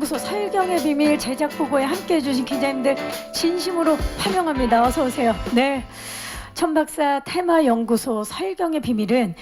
연구소 설경의 비밀 제작 보고에 함께해 주신 기자님들 진심으로 환영합니다. 어서 오세요. 네, 천박사 테마 연구소 설경의 비밀은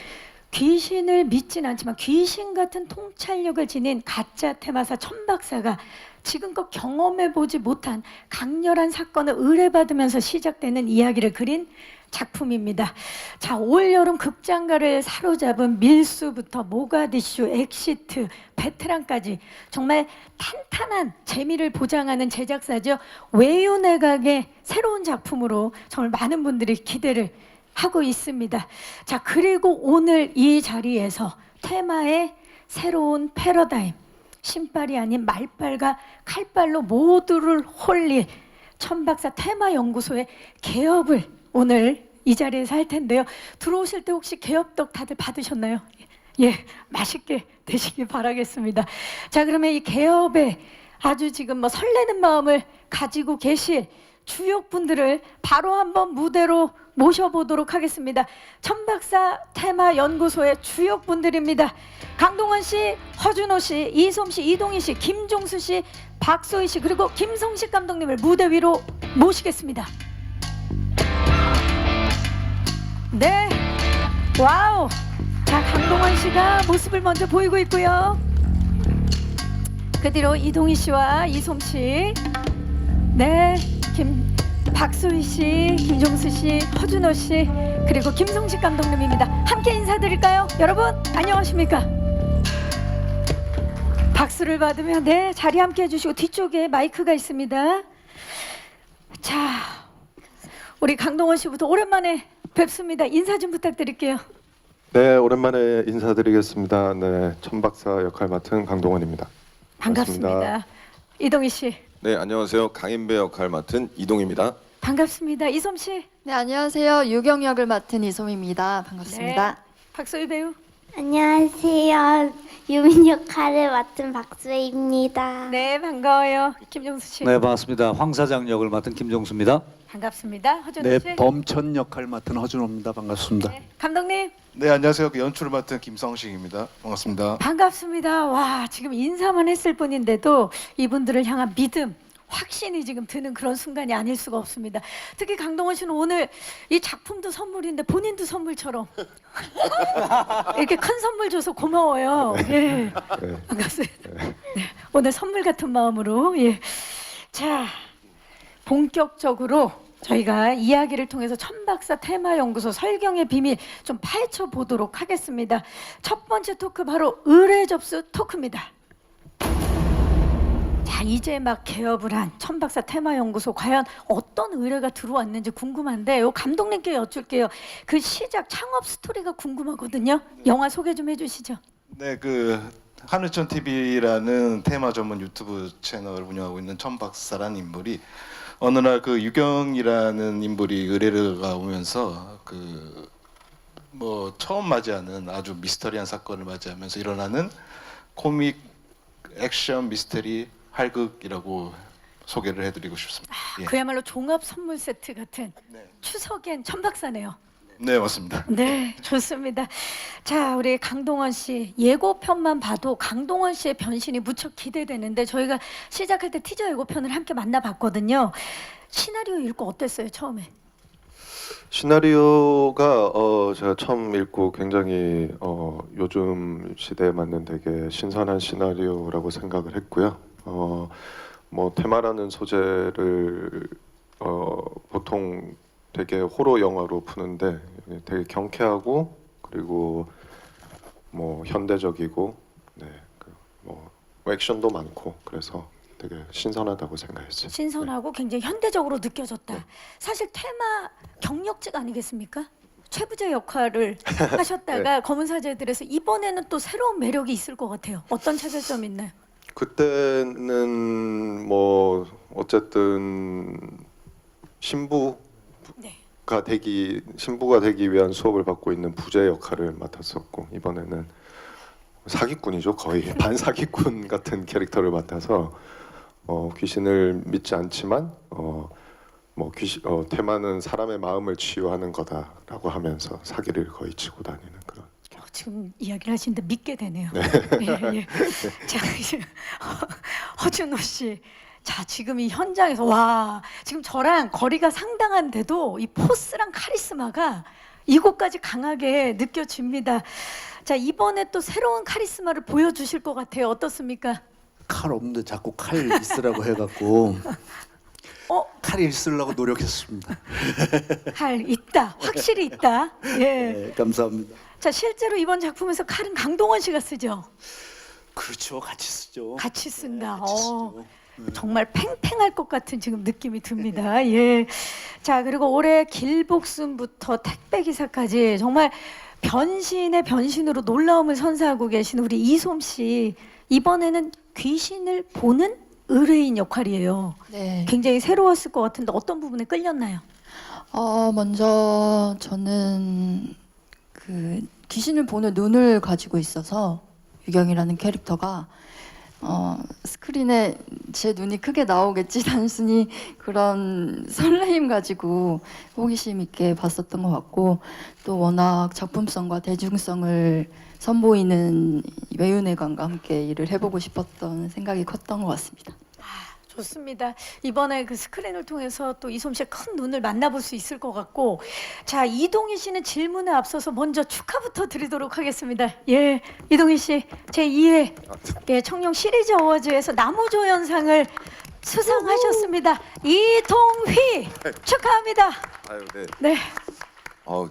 귀신을 믿진 않지만 귀신 같은 통찰력을 지닌 가짜 테마사 천박사가 지금껏 경험해보지 못한 강렬한 사건을 의뢰받으면서 시작되는 이야기를 그린 작품입니다. 자, 올여름 극장가를 사로잡은 밀수부터 모가디슈, 엑시트, 베테랑까지 정말 탄탄한 재미를 보장하는 제작사죠. 외유내각의 새로운 작품으로 정말 많은 분들이 기대를 하고 있습니다. 자, 그리고 오늘 이 자리에서 테마의 새로운 패러다임, 신발이 아닌 말발과 칼발로 모두를 홀릴 천박사 테마 연구소의 개업을 오늘 이 자리에서 할 텐데요. 들어오실 때 혹시 개업떡 다들 받으셨나요? 예, 맛있게 드시길 바라겠습니다. 자, 그러면 이 개업에 아주 지금 설레는 마음을 가지고 계실 주역분들을 바로 한번 무대로 모셔보도록 하겠습니다. 천박사 테마 연구소의 주역분들입니다. 강동원 씨, 허준호 씨, 이솜 씨, 이동희 씨, 김종수 씨, 박소희 씨, 그리고 김성식 감독님을 무대 위로 모시겠습니다. 네, 와우. 자, 강동원 씨가 모습을 먼저 보이고 있고요. 그 뒤로 이동희 씨와 이솜 씨, 네, 박소희 씨, 김종수 씨, 허준호 씨, 그리고 김성식 감독님입니다. 함께 인사드릴까요? 여러분 안녕하십니까? 박수를 받으면 네, 자리 함께 해주시고 뒤쪽에 마이크가 있습니다. 자, 우리 강동원 씨부터 오랜만에 뵙습니다. 인사 좀 부탁드릴게요. 네, 오랜만에 인사드리겠습니다. 네, 천박사 역할 맡은 강동원입니다. 반갑습니다. 이동희 씨. 네, 안녕하세요. 강인배 역할 맡은 이동입니다. 반갑습니다. 이솜 씨. 네, 안녕하세요. 유경 역을 맡은 이솜입니다. 반갑습니다. 네. 박소희 배우. 안녕하세요. 유민 역할을 맡은 박수혜입니다. 네, 반가워요. 김종수 씨. 네, 반갑습니다. 황 사장 역을 맡은 김종수입니다. 반갑습니다. 허준호 네, 씨. 범천 역할 맡은 허준호입니다. 반갑습니다. 네, 감독님. 네, 안녕하세요. 연출을 맡은 김성식입니다. 반갑습니다. 반갑습니다. 와, 지금 인사만 했을 뿐인데도 이분들을 향한 믿음, 확신이 지금 드는 그런 순간이 아닐 수가 없습니다. 특히 강동원 씨는 오늘 이 작품도 선물인데 본인도 선물처럼 이렇게 큰 선물 줘서 고마워요. 예, 반갑습니다. 네, 오늘 선물 같은 마음으로 예. 자, 본격적으로 저희가 이야기를 통해서 천박사 테마 연구소 설경의 비밀 좀 파헤쳐 보도록 하겠습니다. 첫 번째 토크 바로 의뢰 접수 토크입니다. 자, 이제 막 개업을 한 천박사 테마 연구소 과연 어떤 의뢰가 들어왔는지 궁금한데 요 감독님께 여쭐게요. 그 시작 창업 스토리가 궁금하거든요. 영화 소개 좀 해주시죠. 네, 그 하늘천 TV라는 테마 전문 유튜브 채널을 운영하고 있는 천박사라는 인물이 어느 날 그 유경이라는 인물이 의뢰가 오면서 그 뭐 처음 맞이하는 아주 미스터리한 사건을 맞이하면서 일어나는 코믹 액션 미스터리 활극이라고 소개를 해드리고 싶습니다. 예. 그야말로 종합 선물 세트 같은 네. 추석엔 천박사네요. 네, 맞습니다. 네, 좋습니다. 자, 우리 강동원 씨 예고편만 봐도 강동원 씨의 변신이 무척 기대되는데 저희가 시작할 때 티저 예고편을 함께 만나봤거든요. 시나리오 읽고 어땠어요, 처음에? 시나리오가 제가 처음 읽고 굉장히 요즘 시대에 맞는 되게 신선한 시나리오라고 생각을 했고요. 뭐 테마라는 소재를 보통 되게 호러 영화로 푸는데 되게 경쾌하고 그리고 뭐 현대적이고 네, 뭐 액션도 많고 그래서 되게 신선하다고 생각했어요. 신선하고 굉장히 현대적으로 느껴졌다. 사실 테마 경력직 아니겠습니까? 최부재 역할을 하셨다가 검은 사제들에서 이번에는 또 새로운 매력이 있을 것 같아요. 어떤 차별점이 있나요? 그때는 뭐 어쨌든 신부가 되기 위한 수업을 받고 있는 부재 역할을 맡았었고 이번에는 사기꾼이죠. 거의 반사기꾼 같은 캐릭터를 맡아서 귀신을 믿지 않지만 테마는 사람의 마음을 치유하는 거다라고 하면서 사기를 거의 치고 다니는 그런. 지금 이야기를 하시는데 믿게 되네요. 예, 예. 자, 이제 허준호 씨. 자, 지금 이 현장에서 와, 지금 저랑 거리가 상당한데도 이 포스랑 카리스마가 이곳까지 강하게 느껴집니다. 자, 이번에 또 새로운 카리스마를 보여주실 것 같아요. 어떻습니까? 칼 없는데 자꾸 칼 있으라고 해갖고 칼 있으려고 노력했습니다. 칼 있다. 확실히 있다. 예. 네, 감사합니다. 자, 실제로 이번 작품에서 칼은 강동원 씨가 쓰죠. 그렇죠, 같이 쓰죠. 같이 쓴다. 같이 쓰죠. 정말 팽팽할 것 같은 지금 느낌이 듭니다. 예. 자, 그리고 올해 길복순부터 택배 기사까지 정말 변신의 변신으로 놀라움을 선사하고 계신 우리 이솜 씨. 이번에는 귀신을 보는 의뢰인 역할이에요. 네. 굉장히 새로웠을 것 같은데 어떤 부분에 끌렸나요? 먼저 저는 그 귀신을 보는 눈을 가지고 있어서 유경이라는 캐릭터가 스크린에 제 눈이 크게 나오겠지 단순히 그런 설레임 가지고 호기심 있게 봤었던 것 같고 또 워낙 작품성과 대중성을 선보이는 외유내관과 함께 일을 해보고 싶었던 생각이 컸던 것 같습니다. 좋습니다. 이번에 그 스크린을 통해서 또 이솜 씨의 큰 눈을 만나볼 수 있을 것 같고, 자, 이동희 씨는 질문에 앞서서 먼저 축하부터 드리도록 하겠습니다. 예, 이동희 씨 제 2회 예, 청룡 시리즈 어워즈에서 나무조연상을 수상하셨습니다. 이동휘 축하합니다. 아유, 네. 네,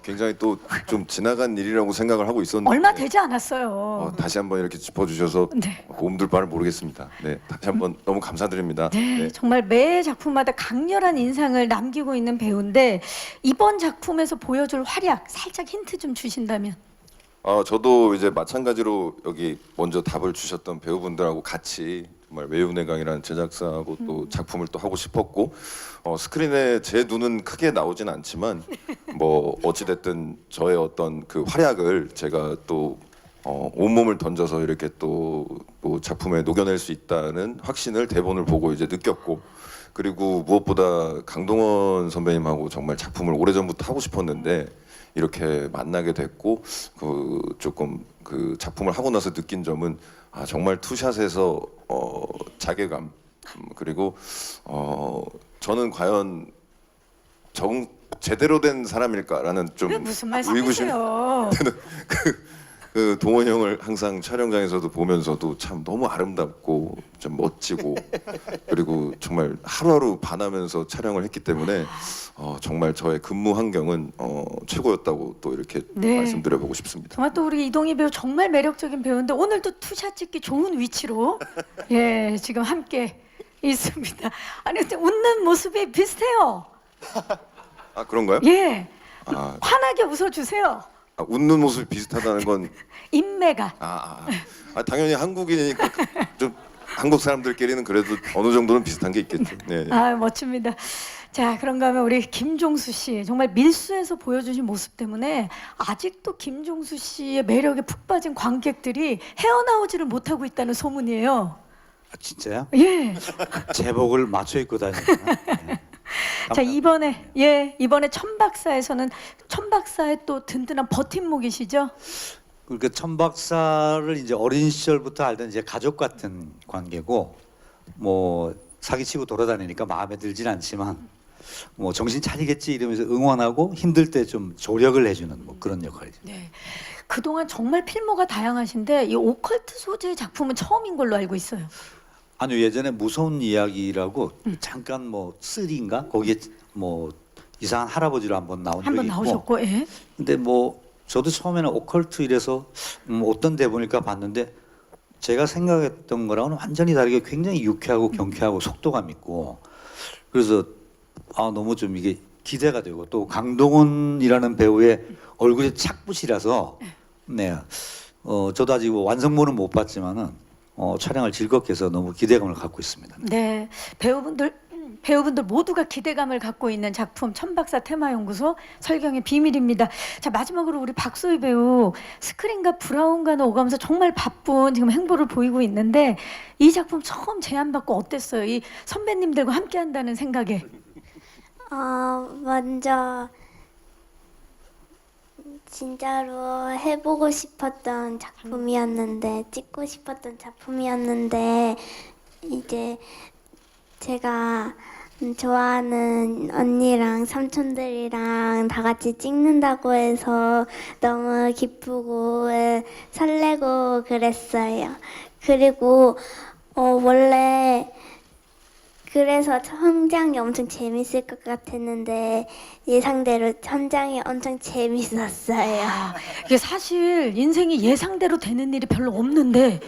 굉장히 또 좀 지나간 일이라고 생각을 하고 있었는데 얼마 되지 않았어요. 다시 한번 이렇게 짚어주셔서 네. 몸둘 바를 모르겠습니다. 네, 다시 한번 너무 감사드립니다. 네, 정말 매 작품마다 강렬한 인상을 남기고 있는 배우인데 이번 작품에서 보여줄 활약 살짝 힌트 좀 주신다면. 저도 이제 마찬가지로 여기 먼저 답을 주셨던 배우분들하고 같이 정말 외유내강이라는 제작사하고 또 작품을 또 하고 싶었고 스크린에 제 눈은 크게 나오진 않지만 뭐 어찌됐든 저의 어떤 그 활약을 제가 또 온몸을 던져서 이렇게 또 작품에 녹여낼 수 있다는 확신을 대본을 보고 이제 느꼈고 그리고 무엇보다 강동원 선배님하고 정말 작품을 오래전부터 하고 싶었는데 이렇게 만나게 됐고 그 조금 그 작품을 하고 나서 느낀 점은 정말 투샷에서 자괴감 그리고 저는 과연 제대로 된 사람일까라는 좀 그게 무슨 의구심 말씀이세요? 그 동원 형을 항상 촬영장에서도 보면서도 참 너무 아름답고 좀 멋지고 그리고 정말 하루하루 반하면서 촬영을 했기 때문에 정말 저의 근무 환경은 최고였다고 또 이렇게 네. 말씀드려보고 싶습니다. 정말 또 우리 이동희 배우 정말 매력적인 배우인데 오늘도 투샷 찍기 좋은 위치로 예 지금 함께 있습니다. 아니 근데 웃는 모습이 비슷해요. 그런가요? 예 아, 환하게 웃어주세요. 웃는 모습이 비슷하다는 건 인매가 당연히 한국인이니까 좀 한국 사람들끼리는 그래도 어느 정도는 비슷한 게 있겠죠. 네. 멋집니다. 자 그런가 하면 우리 김종수 씨 정말 밀수에서 보여주신 모습 때문에 아직도 김종수 씨의 매력에 푹 빠진 관객들이 헤어나오지를 못하고 있다는 소문이에요. 진짜요? 예. 제복을 맞춰 입고 다니는. 자 이번에 천박사에서는 천박사의 또 든든한 버팀목이시죠? 그러니까 천박사를 이제 어린 시절부터 알던 이제 가족 같은 관계고 뭐 사기치고 돌아다니니까 마음에 들진 않지만 뭐 정신 차리겠지 이러면서 응원하고 힘들 때 좀 조력을 해주는 뭐 그런 역할이죠. 네. 그동안 정말 필모가 다양하신데 이 오컬트 소재의 작품은 처음인 걸로 알고 있어요. 아니요 예전에 무서운 이야기라고 잠깐 뭐 3인가 거기에 뭐 이상한 할아버지로 한번 나온 적이 한번 있고 나오셨고, 예. 근데 뭐 저도 처음에는 오컬트 이래서 어떤 대본일까 봤는데 제가 생각했던 거랑은 완전히 다르게 굉장히 유쾌하고 경쾌하고 속도감 있고 그래서 너무 좀 이게 기대가 되고 또 강동원이라는 배우의 얼굴이 착붙이라서 네 저도 아직 뭐 완성본은 못 봤지만은 촬영을 즐겁게 해서 너무 기대감을 갖고 있습니다. 네. 배우분들 모두가 기대감을 갖고 있는 작품 천박사 테마연구소 설경의 비밀입니다. 자 마지막으로 우리 박소희 배우 스크린과 브라운관을 오가면서 정말 바쁜 지금 행보를 보이고 있는데 이 작품 처음 제안받고 어땠어요? 이 선배님들과 함께한다는 생각에. 먼저 진짜로 해보고 싶었던 작품이었는데, 찍고 싶었던 작품이었는데, 이제 제가 좋아하는 언니랑 삼촌들이랑 다 같이 찍는다고 해서 너무 기쁘고 설레고 그랬어요. 그리고 원래 그래서 현장이 엄청 재밌을 것 같았는데 예상대로 현장이 엄청 재밌었어요. 이게 사실 인생이 예상대로 되는 일이 별로 없는데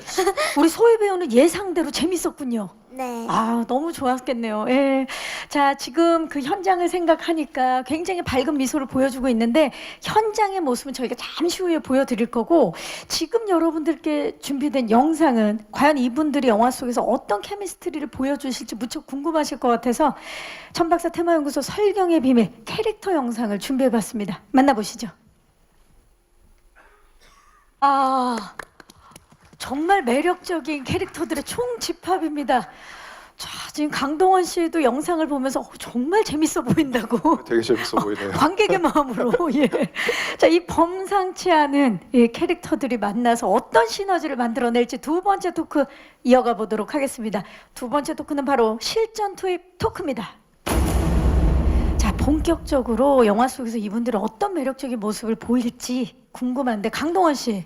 우리 소희 배우는 예상대로 재밌었군요. 네. 아, 너무 좋았겠네요. 예. 자, 지금 그 현장을 생각하니까 굉장히 밝은 미소를 보여주고 있는데 현장의 모습은 저희가 잠시 후에 보여드릴 거고 지금 여러분들께 준비된 영상은 과연 이분들이 영화 속에서 어떤 케미스트리를 보여주실지 무척 궁금하실 것 같아서 천박사 테마연구소 설경의 비밀 캐릭터 영상을 준비해봤습니다. 만나보시죠. 아, 정말 매력적인 캐릭터들의 총집합입니다. 자, 지금 강동원 씨도 영상을 보면서 정말 재밌어 보인다고. 되게 재밌어 보이네요. 관객의 마음으로. 예. 자, 이 범상치 않은 이 캐릭터들이 만나서 어떤 시너지를 만들어낼지 두 번째 토크 이어가 보도록 하겠습니다. 두 번째 토크는 바로 실전 투입 토크입니다. 자, 본격적으로 영화 속에서 이분들은 어떤 매력적인 모습을 보일지 궁금한데 강동원 씨.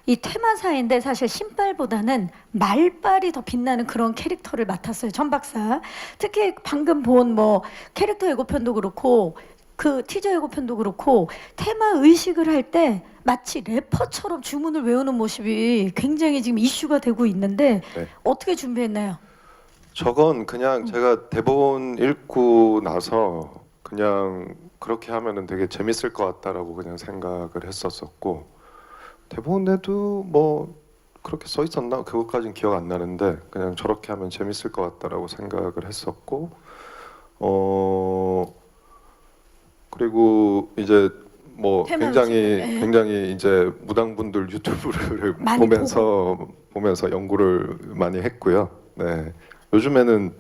이 테마사인데 사실 신발보다는 말발이 더 빛나는 그런 캐릭터를 맡았어요. 천 박사. 특히 방금 본 뭐 캐릭터 예고편도 그렇고 그 티저 예고편도 그렇고 테마 의식을 할 때 마치 래퍼처럼 주문을 외우는 모습이 굉장히 지금 이슈가 되고 있는데 네. 어떻게 준비했나요? 저건 그냥 제가 대본 읽고 나서 그냥 그렇게 하면은 되게 재밌을 것 같다라고 그냥 생각을 했었었고 대본에도 뭐 그렇게 써 있었나 그것까진 기억 안 나는데 그냥 저렇게 하면 재밌을 것 같다라고 생각을 했었고 그리고 이제 뭐 테마 굉장히 의식을, 네. 굉장히 이제 무당분들 유튜브를 많이 보면서 연구를 많이 했고요. 네. 요즘에는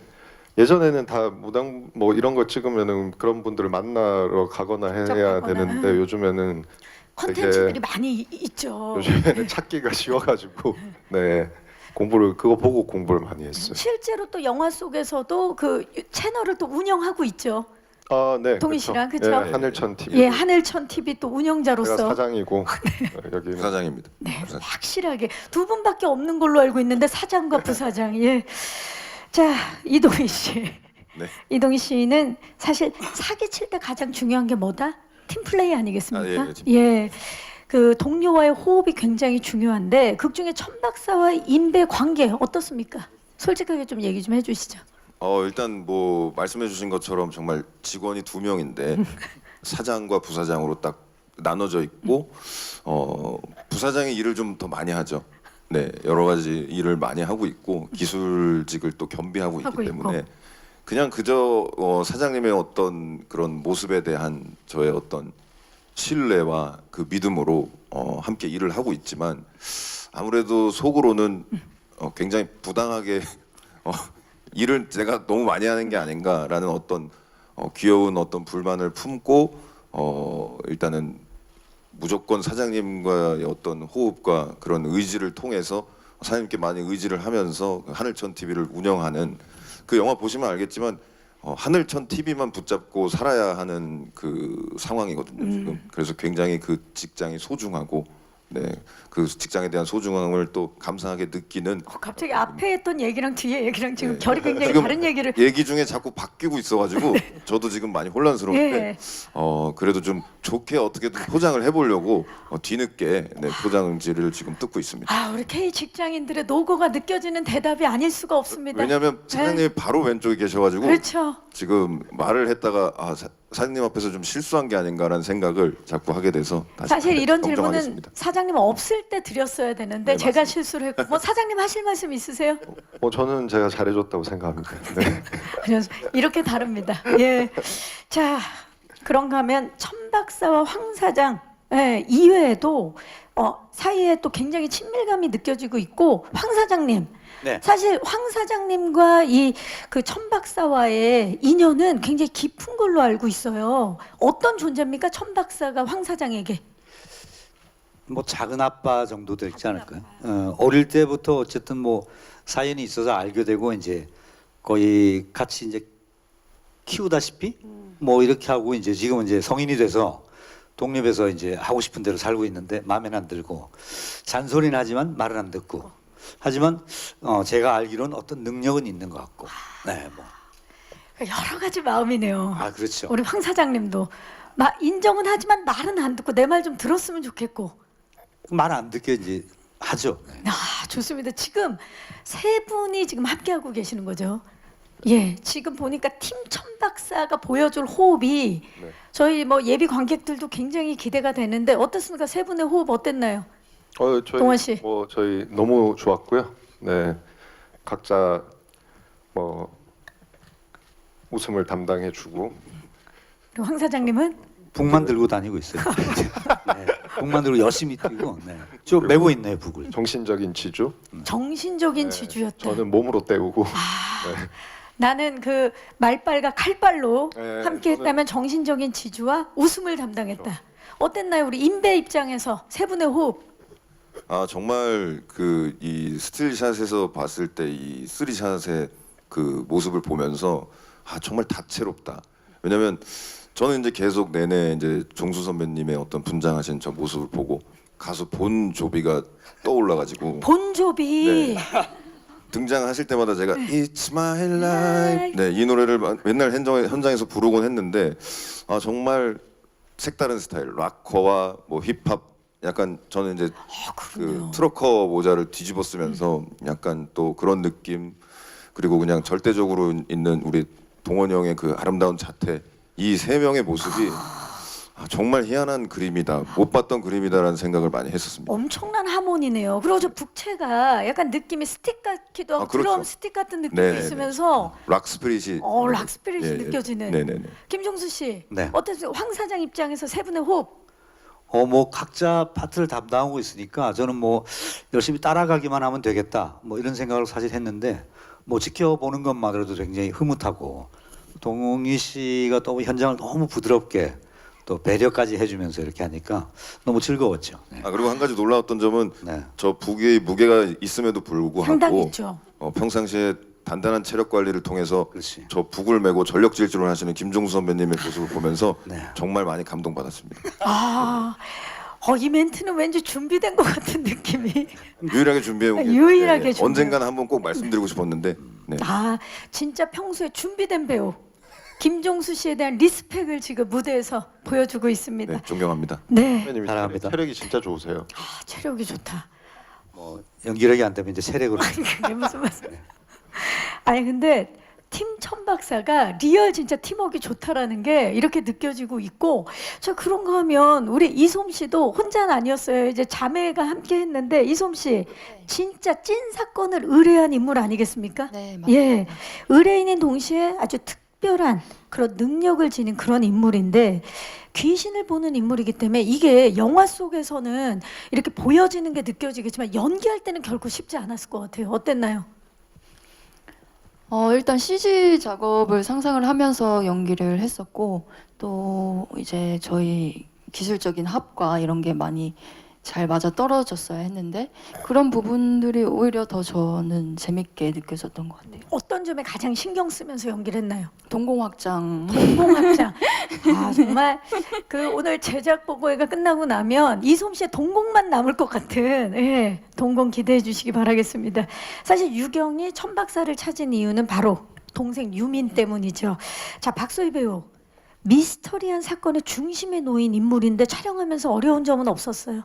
예전에는 다 무당 뭐 이런 거 찍으면은 그런 분들을 만나러 가거나 해야 접하거나. 되는데 요즘에는 컨텐츠들이 많이 있죠. 요즘에는 찾기가 쉬워가지고 네 그거 보고 공부를 많이 했어요. 실제로 또 영화 속에서도 그 채널을 또 운영하고 있죠. 아, 네. 동희 씨랑, 그쵸? 예, 하늘천 TV. 예, 하늘천 TV 또 제가 운영자로서 사장이고 여기는 부사장입니다. 네, 부사장. 확실하게 두 분밖에 없는 걸로 알고 있는데 사장과 부사장. 예. 자, 이동희 씨. 네. 이동희 씨는 사실 사기 칠 때 가장 중요한 게 뭐다? 팀플레이 아니겠습니까? 아, 예, 예. 그 동료와의 호흡이 굉장히 중요한데 극 중에 천 박사와 인배 관계 어떻습니까? 솔직하게 좀 얘기 좀 해주시죠. 일단 뭐 말씀해주신 것처럼 정말 직원이 2명인데 사장과 부사장으로 딱 나눠져 있고 부사장이 일을 좀 더 많이 하죠. 네, 여러 가지 일을 많이 하고 있고 기술직을 또 겸비하고 하고 있기 때문에 있고. 그냥 그저 사장님의 어떤 그런 모습에 대한 저의 어떤 신뢰와 그 믿음으로 함께 일을 하고 있지만 아무래도 속으로는 굉장히 부당하게 일을 제가 너무 많이 하는 게 아닌가라는 어떤 귀여운 어떤 불만을 품고 일단은 무조건 사장님과의 어떤 호흡과 그런 의지를 통해서 사장님께 많이 의지를 하면서 하늘천 TV를 운영하는 그 영화 보시면 알겠지만 하늘천 TV만 붙잡고 살아야 하는 그 상황이거든요 지금. 그래서 굉장히 그 직장이 소중하고 네, 그 직장에 대한 소중함을 또 감사하게 느끼는 갑자기 앞에 했던 얘기랑 뒤에 얘기랑 지금 네. 결이 굉장히 지금 다른 얘기를. 얘기 중에 자꾸 바뀌고 있어가지고 저도 지금 많이 혼란스러운데 네. 그래도 좀 좋게 어떻게든 포장을 해보려고 뒤늦게 네, 포장지를 지금 뜯고 있습니다. 아, 우리 K 직장인들의 노고가 느껴지는 대답이 아닐 수가 없습니다. 왜냐하면 사장님이 바로 왼쪽에 계셔가지고 그렇죠. 지금 말을 했다가 사장님 앞에서 좀 실수한 게 아닌가라는 생각을 자꾸 하게 돼서 다시 사실 이런 질문은 정정하겠습니다. 사장님 없을 때 드렸어야 되는데 네, 제가 맞습니다. 실수를 했고 뭐 사장님 하실 말씀 있으세요? 저는 제가 잘해줬다고 생각합니다. 네. 그래서 이렇게 다릅니다. 예. 자, 그런가 하면 천 박사와 황 사장 이외에도 사이에 또 굉장히 친밀감이 느껴지고 있고 황 사장님. 네. 사실 황 사장님과 이 그 천 박사와의 인연은 굉장히 깊은 걸로 알고 있어요. 어떤 존재입니까? 천 박사가 황 사장에게. 뭐 작은 아빠 정도 되지 않을까요? 어릴 때부터 어쨌든 뭐 사연이 있어서 알게 되고 이제 거의 같이 이제 키우다시피 뭐 이렇게 하고 이제 지금은 이제 성인이 돼서 독립해서 이제 하고 싶은 대로 살고 있는데 마음에는 안 들고 잔소리는 하지만 말은 안 듣고 하지만 제가 알기로는 어떤 능력은 있는 것 같고 네 뭐. 여러 가지 마음이네요. 아 그렇죠. 우리 황 사장님도 인정은 하지만 말은 안 듣고 내 말 좀 들었으면 좋겠고. 말 안 듣게 이제 하죠. 네. 아, 좋습니다. 지금 세 분이 지금 함께하고 계시는 거죠. 예, 지금 보니까 팀 천박사가 보여줄 호흡이 네. 저희 뭐 예비 관객들도 굉장히 기대가 되는데 어떻습니까? 세 분의 호흡 어땠나요? 저희 동원 씨. 저희 너무 좋았고요. 네, 각자 뭐 웃음을 담당해주고 그리고 황 사장님은 북만 들고 다니고 있어요. 네, 북만 들고 열심히 뛰고 네. 좀 메고 있네요 북을. 정신적인 지주. 정신적인 네, 지주였다. 저는 몸으로 때우고. 나는 그 말발과 칼발로 네, 함께했다면 정신적인 지주와 웃음을 담당했다. 어땠나요? 우리 인배 입장에서 세 분의 호흡. 아 정말 그 이 스틸샷에서 봤을 때 이 쓰리샷의 그 모습을 보면서 아 정말 다채롭다. 왜냐면 저는 이제 계속 내내 이제 종수 선배님의 어떤 분장하신 저 모습을 보고 가수 본 조비가 떠올라가지고 본조비. 등장하실 때마다 제가 It's my life 네, 이 노래를 맨날 현장에서 부르곤 했는데 아 정말 색다른 스타일 락커와 뭐 힙합 약간 저는 이제 그 트로커 모자를 뒤집어 쓰면서 약간 또 그런 느낌 그리고 그냥 절대적으로 있는 우리 동원이 형의 그 아름다운 자태 이 세 명의 모습이 아, 정말 희한한 그림이다 못 봤던 그림이다라는 생각을 많이 했었습니다. 엄청난 하모니네요. 그리고 저 북채가 약간 느낌이 스틱 같기도 하고 아, 그렇죠. 드럼 스틱 같은 느낌이 네네네. 있으면서 락 스피릿이 락 스피릿이 예, 예. 느껴지는. 네네네. 김종수 씨, 네. 어땠어요? 황 사장 입장에서 세 분의 호흡. 뭐 각자 파트를 담당하고 있으니까 저는 뭐 열심히 따라가기만 하면 되겠다 뭐 이런 생각을 사실 했는데 뭐 지켜보는 것만으로도 굉장히 흐뭇하고 동희 씨가 또 현장을 너무 부드럽게 또 배려까지 해주면서 이렇게 하니까 너무 즐거웠죠. 네. 아 그리고 한 가지 놀라웠던 점은 네. 저 북의 무게가 있음에도 불구하고 상당히 있죠. 평상시에 단단한 체력 관리를 통해서 그렇지. 저 북을 메고 전력 질주를 하시는 김종수 선배님의 모습을 보면서 네. 정말 많이 감동받았습니다. 이 멘트는 왠지 준비된 것 같은 느낌이. 유일하게 준비해온 게 유일하게 준비해. 언젠가는 한번 꼭 말씀드리고 싶었는데 네. 진짜 평소에 준비된 배우 김종수 씨에 대한 리스펙을 지금 무대에서 보여주고 있습니다. 네, 존경합니다. 네. 선배님이 사랑합니다. 체력이 진짜 좋으세요. 체력이 좋다. 뭐 연기력이 안 되면 이제 체력으로. 그게 무슨 말씀? 아니 근데 팀 천박사가 리얼 진짜 팀워크 좋다라는 게 이렇게 느껴지고 있고 저 그런가 하면 우리 이솜 씨도 혼자는 아니었어요. 이제 자매가 함께 했는데 이솜 씨 진짜 찐 사건을 의뢰한 인물 아니겠습니까? 네, 맞아요. 예, 의뢰인인 동시에 아주 특별한 그런 능력을 지닌 그런 인물인데 귀신을 보는 인물이기 때문에 이게 영화 속에서는 이렇게 보여지는 게 느껴지겠지만 연기할 때는 결코 쉽지 않았을 것 같아요. 어땠나요? 일단 CG 작업을 상상을 하면서 연기를 했었고 또 이제 저희 기술적인 합과 이런 게 많이 잘 맞아 떨어졌어야 했는데 그런 부분들이 오히려 더 저는 재밌게 느껴졌던 것 같아요. 어떤 점에 가장 신경 쓰면서 연기를 했나요? 동공확장. 동공합장. 정말 그 오늘 제작 보고회가 끝나고 나면 이솜 씨의 동공만 남을 것 같은 동공 기대해 주시기 바라겠습니다. 사실 유경이 천박사를 찾은 이유는 바로 동생 유민 때문이죠. 자, 박소희 배우. 미스터리한 사건의 중심에 놓인 인물인데 촬영하면서 어려운 점은 없었어요?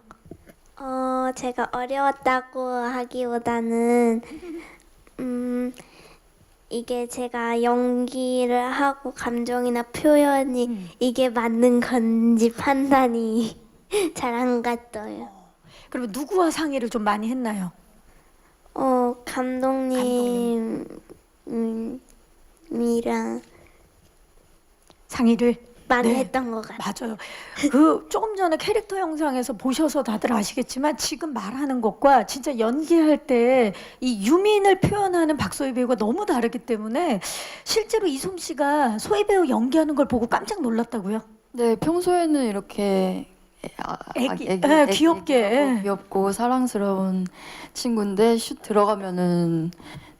제가 어려웠다고 하기보다는 이게 제가 연기를 하고 감정이나 표현이 이게 맞는 건지 판단이 잘 안 갔어요. 그러면 누구와 상의를 좀 많이 했나요? 감독님이랑 상의를 많이 네. 했던 것 같아요. 맞아요. 그 조금 전에 캐릭터 영상에서 보셔서 다들 아시겠지만 지금 말하는 것과 진짜 연기할 때 이 유민을 표현하는 박소희 배우가 너무 다르기 때문에 실제로 이솜 씨가 소희 배우 연기하는 걸 보고 깜짝 놀랐다고요? 네, 평소에는 이렇게 귀엽게. 귀엽고 사랑스러운 친구인데 슛 들어가면은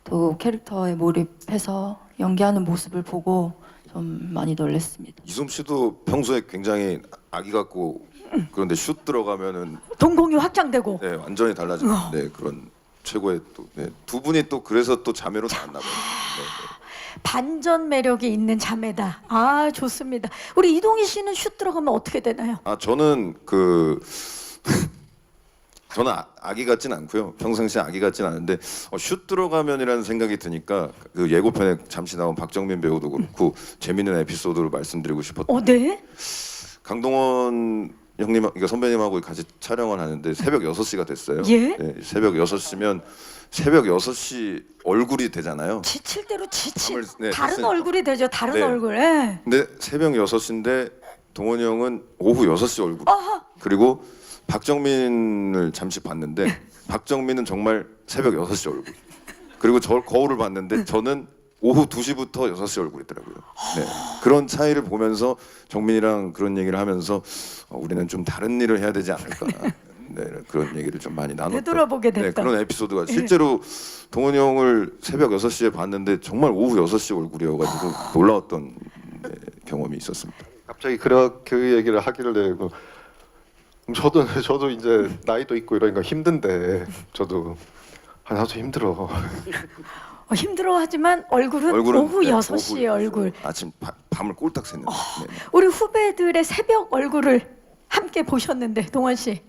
또 캐릭터에 몰입해서 연기하는 모습을 보고 좀 많이 놀랐습니다. 이솜 씨도 평소에 굉장히 아기 같고 그런데 슛 들어가면은 동공이 확장되고. 네, 완전히 달라지는 네, 그런 최고의 또 네, 두 분이 또 그래서 또 자매로 나왔나 봐요. 네, 반전 매력이 있는 자매다. 아, 좋습니다. 우리 이동희 씨는 슛 들어가면 어떻게 되나요? 아 저는 저는 아기 같진 않고요. 평상시에 아기 같진 않은데 슛 들어가면이라는 생각이 드니까 그 예고편에 잠시 나온 박정민 배우도 그렇고 재밌는 에피소드를 말씀드리고 싶었던 네. 강동원 형님, 그러니까 선배님하고 같이 촬영을 하는데 새벽 6시가 됐어요. 예? 네, 새벽 6시면 새벽 6시 얼굴이 되잖아요. 지칠 대로 지친 밤을, 네, 다른 됐으니까. 얼굴이 되죠. 다른 네. 얼굴. 예. 근데 새벽 6시인데 동원이 형은 오후 6시 얼굴. 아하. 그리고 박정민을 잠시 봤는데 박정민은 정말 새벽 6시 얼굴. 그리고 저 거울을 봤는데 저는 오후 2시부터 6시 얼굴이더라고요. 네. 그런 차이를 보면서 정민이랑 그런 얘기를 하면서 우리는 좀 다른 일을 해야 되지 않을까. 네, 그런 얘기를 좀 많이 나눴던 되돌아보게 됐다. 네, 그런 에피소드가 실제로 동원이 형을 새벽 6시에 봤는데 정말 오후 6시 얼굴이어가지고 놀라웠던 네, 경험이 있었습니다. 갑자기 그 얘기를 하길래 저도 이제 나이도 있고 이러니까 힘든데 저도 나도 힘들어. 힘들어하지만 얼굴은 오후 네, 6시의 오후 얼굴. 아침 밤을 꼴딱 샜는데 네, 네. 우리 후배들의 새벽 얼굴을 함께 보셨는데 동원 씨.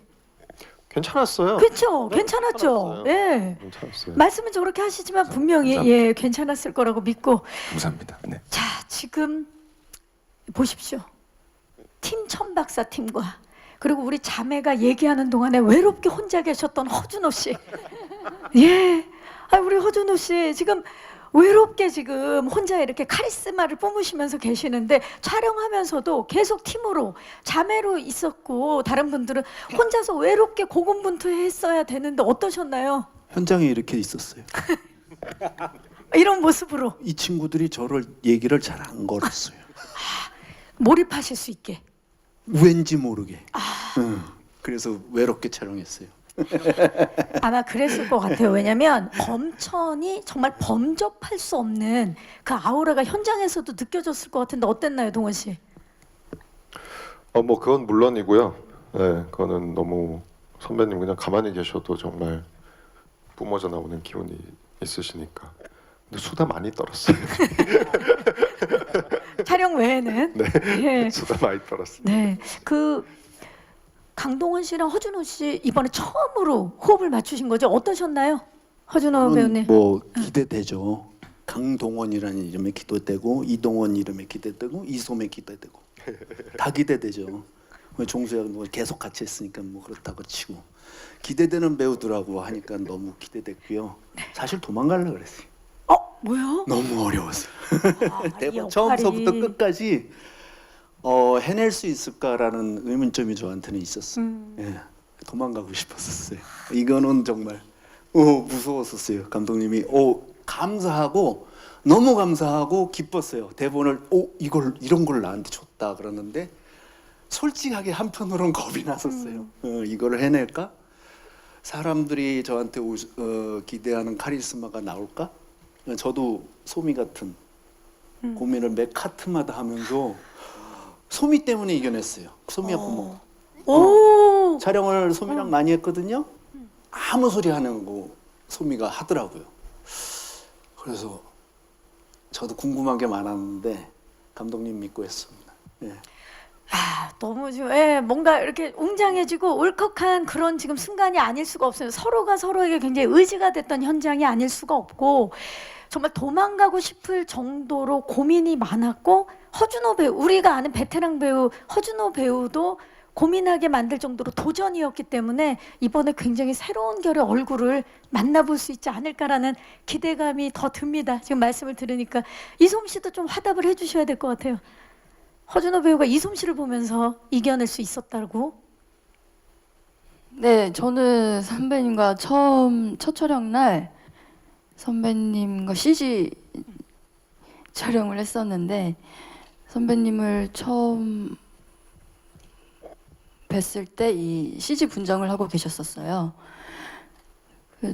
괜찮았어요. 그렇죠. 괜찮았죠. 괜찮았어요. 예. 괜찮았어요. 말씀은 저렇게 하시지만 분명히 감사합니다. 예, 괜찮았을 거라고 믿고. 감사합니다. 네. 자, 지금 보십시오. 팀 천박사 팀과 그리고 우리 자매가 얘기하는 동안에 외롭게 혼자 계셨던 허준호 씨. 예. 아, 우리 허준호 씨 지금 외롭게 지금 혼자 이렇게 카리스마를 뿜으시면서 계시는데 촬영하면서도 계속 팀으로 자매로 있었고 다른 분들은 혼자서 외롭게 고군분투했어야 되는데 어떠셨나요? 현장에 이렇게 있었어요. 이런 모습으로 이 친구들이 저를 얘기를 잘 안 걸었어요. 몰입하실 수 있게. 왠지 모르게. 그래서 외롭게 촬영했어요. 아마 그랬을 것 같아요. 왜냐하면 범천이 정말 범접할 수 없는 그 아우라가 현장에서도 느껴졌을 것 같은데 어땠나요, 동원 씨? 뭐 그건 물론이고요. 네, 그거는 너무 선배님 그냥 가만히 계셔도 정말 뿜어져 나오는 기운이 있으시니까. 근데 수다 많이 떨었어요. 촬영 외에는. 네, 예. 수다 많이 떨었어요. 네, 그 강동원 씨랑 허준호 씨 이번에 처음으로 호흡을 맞추신 거죠? 어떠셨나요, 허준호 배우님? 뭐 기대되죠. 강동원이라는 이름에 기대되고 이동원 이름에 기대되고 이솜에 기대되고 다 기대되죠. 종수야 뭐 계속 같이 했으니까 뭐 그렇다고 치고 기대되는 배우들하고 하니까 너무 기대됐고요. 사실 도망가려고 그랬어요. 뭐요? 너무 어려웠어요. 이 대본 역할이. 처음서부터 끝까지 해낼 수 있을까라는 의문점이 저한테는 있었어요. 예, 도망가고 싶었었어요. 이거는 정말 무서웠었어요. 감독님이 감사하고 너무 감사하고 기뻤어요. 대본을 이런 걸 나한테 줬다 그러는데 솔직하게 한편으로는 겁이 났었어요. 이거를 해낼까? 사람들이 저한테 기대하는 카리스마가 나올까? 저도 소미 같은 고민을 매 카트마다 하면서 소미 때문에 이겨냈어요. 소미야 고마워. 오, 촬영을 소미랑 많이 했거든요. 아무 소리 하는 거 소미가 하더라고요. 그래서 저도 궁금한 게 많았는데 감독님 믿고 했습니다. 예. 너무 지금 뭔가 이렇게 웅장해지고 울컥한 그런 지금 순간이 아닐 수가 없어요. 서로가 서로에게 굉장히 의지가 됐던 현장이 아닐 수가 없고 정말 도망가고 싶을 정도로 고민이 많았고 허준호 배우, 우리가 아는 베테랑 배우 허준호 배우도 고민하게 만들 정도로 도전이었기 때문에 이번에 굉장히 새로운 결의 얼굴을 만나볼 수 있지 않을까라는 기대감이 더 듭니다. 지금 말씀을 들으니까 이솜 씨도 좀 화답을 해주셔야 될 것 같아요. 허준호 배우가 이솜 씨를 보면서 이겨낼 수 있었다고? 네, 저는 선배님과 첫 촬영 날 선배님과 CG 촬영을 했었는데 선배님을 처음 뵀을 때 이 CG 분장을 하고 계셨었어요.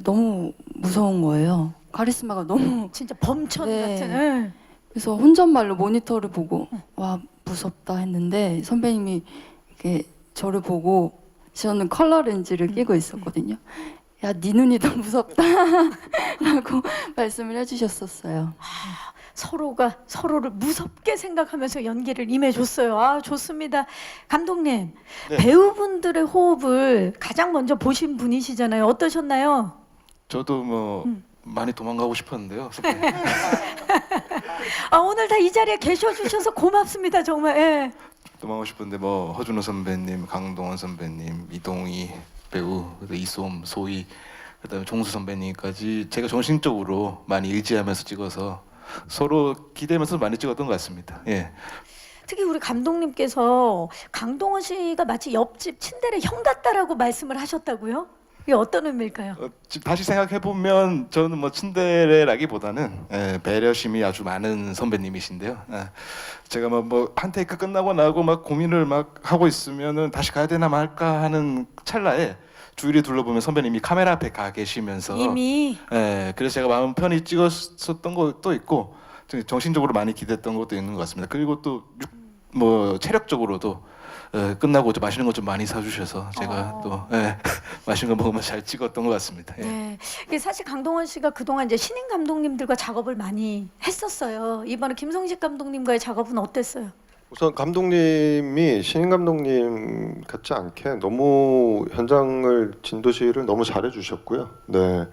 너무 무서운 거예요. 카리스마가 너무. 진짜 범천 네. 같은. 예. 그래서 혼잣말로 모니터를 보고 와 무섭다 했는데 선배님이 이렇게 저를 보고 저는 컬러 렌즈를 끼고 있었거든요. 야, 네 눈이 더 무섭다 라고 말씀을 해주셨었어요. 서로가 서로를 무섭게 생각하면서 연기를 임해줬어요. 아, 좋습니다. 감독님, 네. 배우분들의 호흡을 가장 먼저 보신 분이시잖아요. 어떠셨나요? 저도 뭐 많이 도망가고 싶었는데요. 선배님. 아, 오늘 다 이 자리에 계셔주셔서 고맙습니다. 정말. 예. 도망가고 싶은데 뭐 허준호 선배님, 강동원 선배님, 이동희 배우, 그리고 이솜, 소희, 그다음에 종수 선배님까지 제가 정신적으로 많이 의지하면서 찍어서 서로 기대면서 많이 찍었던 것 같습니다. 예. 특히 우리 감독님께서 강동원 씨가 마치 옆집 친데레 형 같다라고 말씀을 하셨다고요? 이게 어떤 의미일까요? 지금 다시 생각해 보면 저는 뭐 친데레라기보다는 배려심이 아주 많은 선배님이신데요. 제가 뭐 한 테이크 끝나고 나고 막 고민을 막 하고 있으면은 다시 가야 되나 말까 하는 찰나에 주위를 둘러보면 선배님이 카메라 앞에 가 계시면서 이미 그래서 제가 마음 편히 찍었었던 것도 있고 정신적으로 많이 기댔던 것도 있는 것 같습니다. 그리고 또 뭐 체력적으로도 끝나고 좀 맛있는 거 좀 많이 사주셔서 제가 또 맛있는 거 먹으면서 잘 찍었던 것 같습니다. 예. 네. 이게 사실 강동원 씨가 그동안 이제 신인 감독님들과 작업을 많이 했었어요. 이번에 김성식 감독님과의 작업은 어땠어요? 우선 감독님이 신인 감독님 같지 않게 너무 현장을 진도시를 너무 잘해 주셨고요. 네.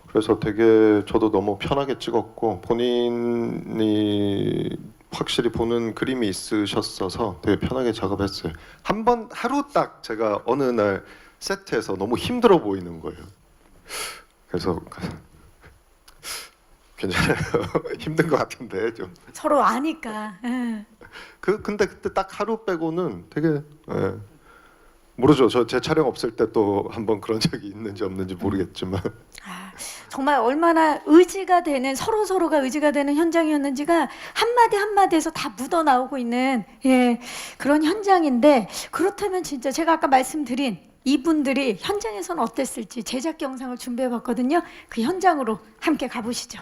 그래서 되게 저도 너무 편하게 찍었고 본인이 확실히 보는 그림이 있으셨어서 되게 편하게 작업했어요. 한 번 하루 딱 제가 어느 날 세트에서 너무 힘들어 보이는 거예요. 그래서 괜찮아요. 힘든 것 같은데 좀. 서로 아니까. 예. 근데 그때 딱 하루 빼고는 되게 모르죠. 저 제 촬영 없을 때 또 한번 그런 적이 있는지 없는지 모르겠지만 아, 정말 얼마나 의지가 되는 서로가 의지가 되는 현장이었는지가 한마디 한마디에서 다 묻어 나오고 있는 그런 현장인데, 그렇다면 진짜 제가 아까 말씀드린 이분들이 현장에서는 어땠을지 제작 영상을 준비해 봤거든요. 그 현장으로 함께 가보시죠.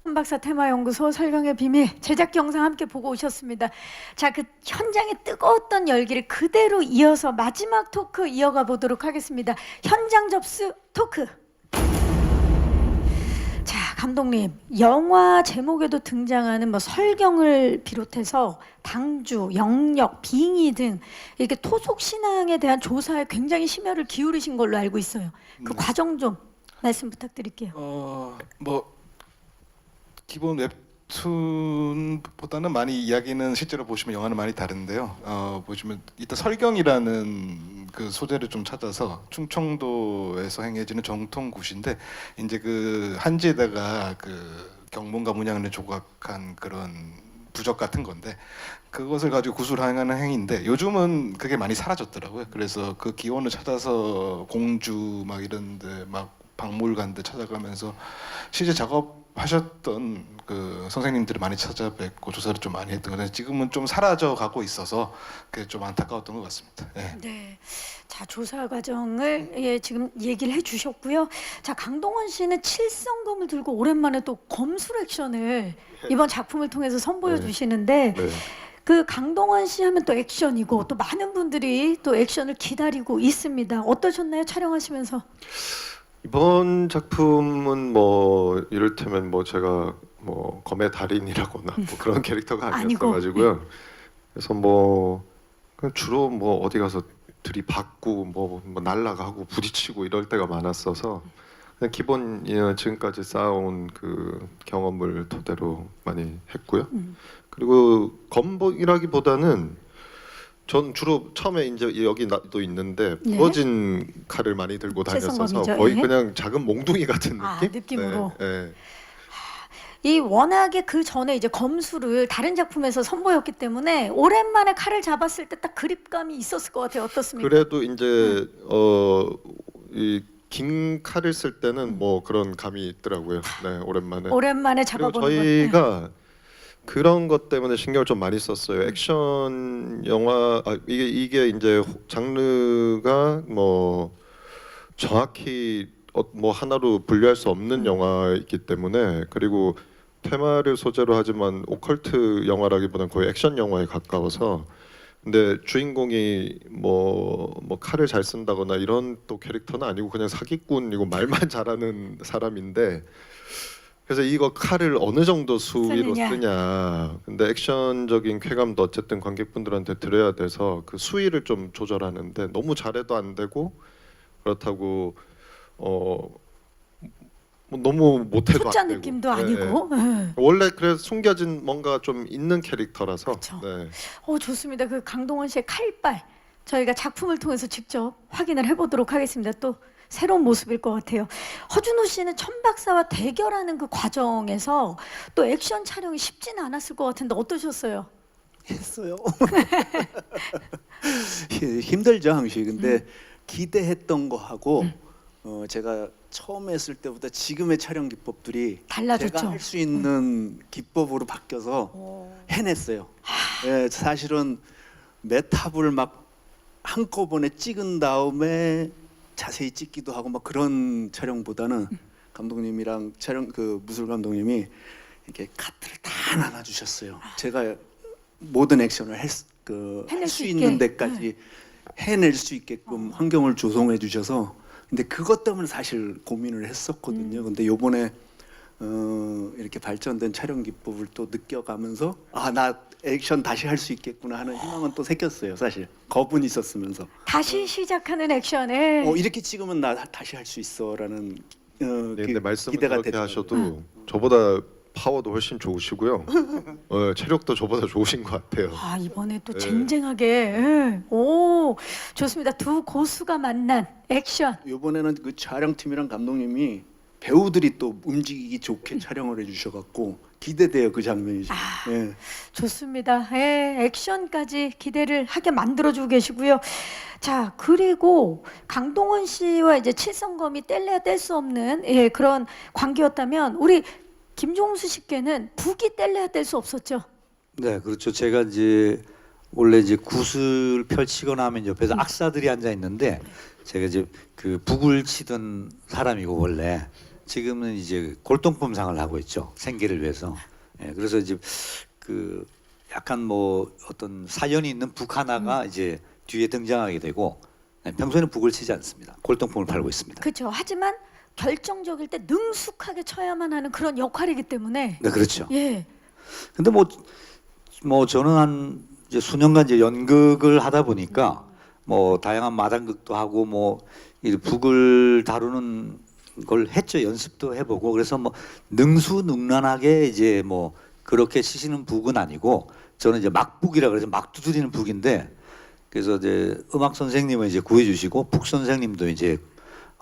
천박사 테마연구소 설경의 비밀 제작 영상 함께 보고 오셨습니다. 자, 그 현장의 뜨거웠던 열기를 그대로 이어서 마지막 토크 이어가 보도록 하겠습니다. 현장 접수 토크. 자, 감독님, 영화 제목에도 등장하는 뭐 설경을 비롯해서 당주, 영역, 빙의 등 이렇게 토속 신앙에 대한 조사에 굉장히 심혈을 기울이신 걸로 알고 있어요. 그 과정 좀 말씀 부탁드릴게요. 뭐 기본 웹툰보다는 많이 이야기는 실제로 보시면 영화는 많이 다른데요. 보시면 이따 설경이라는 그 소재를 좀 찾아서 충청도에서 행해지는 정통굿인데 이제 그 한지에다가 그 경문과 문양을 조각한 그런 부적 같은 건데 그것을 가지고 굿을 행하는 행위인데 요즘은 그게 많이 사라졌더라고요. 그래서 그 기원을 찾아서 공주 막 이런데 막 박물관들 찾아가면서 실제 작업하셨던 그 선생님들을 많이 찾아뵙고 조사를 좀 많이 했던 건데 지금은 좀 사라져 가고 있어서 그게 좀 안타까웠던 것 같습니다. 예. 네. 자, 조사 과정을 지금 얘기를 해주셨고요. 자, 강동원 씨는 칠성검을 들고 오랜만에 또 검술 액션을 이번 작품을 통해서 선보여 주시는데 네. 그 강동원 씨 하면 또 액션이고 또 많은 분들이 또 액션을 기다리고 있습니다. 어떠셨나요? 촬영하시면서? 이번 작품은 뭐 이를테면 뭐 제가 뭐 검의 달인이라거나 뭐 그런 캐릭터가 아니었어가지고요. 그래서 뭐 그냥 주로 뭐 어디 가서 들이받고 뭐 날아가고 부딪히고 이럴 때가 많았어서 그냥 기본 지금까지 쌓아온 그 경험을 토대로 많이 했고요. 그리고 검이라기보다는 전 주로 처음에 이제 여기 나도 있는데 네. 부러진 칼을 많이 들고 다녔어서 칠성검이죠. 거의 예. 그냥 작은 몽둥이 같은 느낌? 느낌으로. 네, 네. 이 워낙에 그 전에 이제 검술을 다른 작품에서 선보였기 때문에 오랜만에 칼을 잡았을 때 딱 그립감이 있었을 것 같아요. 어떻습니까? 그래도 이제 이 긴 칼을 쓸 때는 뭐 그런 감이 있더라고요. 네, 오랜만에. 오랜만에 그리고 잡아보는 것. 저희가 그런 것 때문에 신경을 좀 많이 썼어요. 액션 영화 이게 이제 장르가 뭐 정확히 뭐 하나로 분류할 수 없는 영화이기 때문에, 그리고 테마를 소재로 하지만 오컬트 영화라기보다는 거의 액션 영화에 가까워서, 근데 주인공이 뭐 칼을 잘 쓴다거나 이런 또 캐릭터는 아니고 그냥 사기꾼이고 말만 잘하는 사람인데, 그래서 이거 칼을 어느 정도 수위로 쓰냐. 근데 액션적인 쾌감도 어쨌든 관객분들한테 드려야 돼서 그 수위를 좀 조절하는데 너무 잘해도 안 되고, 그렇다고 뭐 너무 못해도 초짜 안 되고. 느낌도 네, 아니고. 네. 원래 그래서 숨겨진 뭔가 좀 있는 캐릭터라서. 그쵸. 네. 좋습니다. 그 강동원 씨의 칼빨 저희가 작품을 통해서 직접 확인을 해보도록 하겠습니다. 또 새로운 모습일 것 같아요. 허준호 씨는 천박사와 대결하는 그 과정에서 또 액션 촬영이 쉽지는 않았을 것 같은데 어떠셨어요? 했어요. 힘들죠 항시. 근데 기대했던 거하고 제가 처음 했을 때보다 지금의 촬영 기법들이 달라졌죠? 제가 할 수 있는 기법으로 바뀌어서 해냈어요. 예, 사실은 메탑을 막 한꺼번에 찍은 다음에 자세히 찍기도 하고 막 그런 촬영보다는 감독님이랑 촬영 그 무술 감독님이 이렇게 카트를 다 나눠주셨어요. 제가 모든 액션을 할 해낼 수 수 있는 있게. 데까지 해낼 수 있게끔 환경을 조성해 주셔서, 근데 그것 때문에 사실 고민을 했었거든요. 근데 요번에 이렇게 발전된 촬영 기법을 또 느껴가면서 나 액션 다시 할 수 있겠구나 하는 희망은 또 생겼어요. 사실 겁은 있었으면서 다시 시작하는 액션에 이렇게 찍으면 나 다시 할 수 있어라는 네, 근데 말씀을 기대가 그렇게 됐더라고요. 하셔도 저보다 파워도 훨씬 좋으시고요. 체력도 저보다 좋으신 것 같아요. 이번에 또 네. 쟁쟁하게. 예. 오, 좋습니다. 두 고수가 만난 액션. 이번에는 그 촬영팀이랑 감독님이 배우들이 또 움직이기 좋게 촬영을 해주셔갖고 기대돼요 그 장면이. 예. 좋습니다. 예, 액션까지 기대를 하게 만들어주고 계시고요. 자, 그리고 강동원 씨와 이제 칠성검이 뗄래야 뗄 수 없는 그런 관계였다면 우리 김종수 씨께는 북이 뗄래야 뗄 수 없었죠. 네, 그렇죠. 제가 이제 원래 이제 굿을 펼치거나 하면 옆에서 악사들이 앉아 있는데, 제가 이제 그 북을 치던 사람이고 원래 지금은 이제 골동품상을 하고 있죠. 생계를 위해서. 그래서 이제 그 약간 뭐 어떤 사연이 있는 북 하나가 이제 뒤에 등장하게 되고, 평소에는 북을 치지 않습니다. 골동품을 팔고 있습니다. 그렇죠. 하지만 결정적일 때 능숙하게 쳐야만 하는 그런 역할이기 때문에. 네, 그렇죠. 예. 근데 뭐 저는 한 이제 수년간 이제 연극을 하다 보니까 뭐 다양한 마당극도 하고 뭐 이 북을 다루는 걸 했죠. 연습도 해보고. 그래서 뭐 능수능란하게 이제 뭐 그렇게 치시는 북은 아니고, 저는 이제 막북이라 그래서 막 두드리는 북인데, 그래서 이제 음악 선생님을 이제 구해주시고 북 선생님도 이제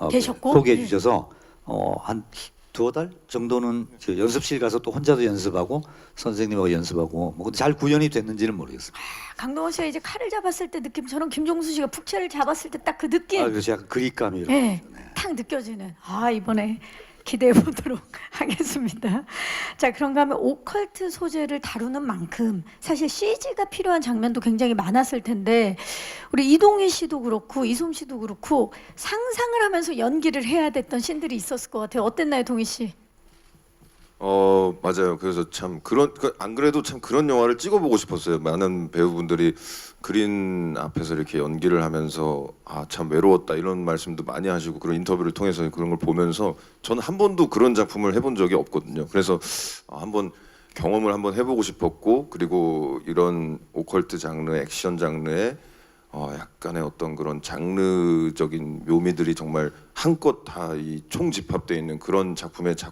계셨고? 소개해 주셔서 한 2달 정도는 저 연습실 가서 또 혼자도 연습하고 선생님하고 연습하고 뭐 근데 잘 구현이 됐는지는 모르겠습니다. 강동원 씨가 이제 칼을 잡았을 때 느낌처럼 김종수 씨가 북채를 잡았을 때 딱 그 느낌. 그래서 약간 그립감이 이렇게. 네, 탁 느껴지는. 이번에 기대해 보도록 하겠습니다. 자, 그런가 하면 오컬트 소재를 다루는 만큼 사실 CG가 필요한 장면도 굉장히 많았을 텐데, 우리 이동희 씨도 그렇고 이솜 씨도 그렇고 상상을 하면서 연기를 해야 됐던 씬들이 있었을 것 같아요. 어땠나요, 동희 씨? 맞아요. 그래서 참 안 그래도 참 그런 영화를 찍어보고 싶었어요. 많은 배우분들이 그린 앞에서 이렇게 연기를 하면서 참 외로웠다 이런 말씀도 많이 하시고, 그런 인터뷰를 통해서 그런 걸 보면서 저는 한 번도 그런 작품을 해본 적이 없거든요. 그래서 한번 경험을 한번 해보고 싶었고, 그리고 이런 오컬트 장르, 액션 장르에 약간의 어떤 그런 장르적인 묘미들이 정말 한껏 다 이 총집합되어 있는 그런 작품을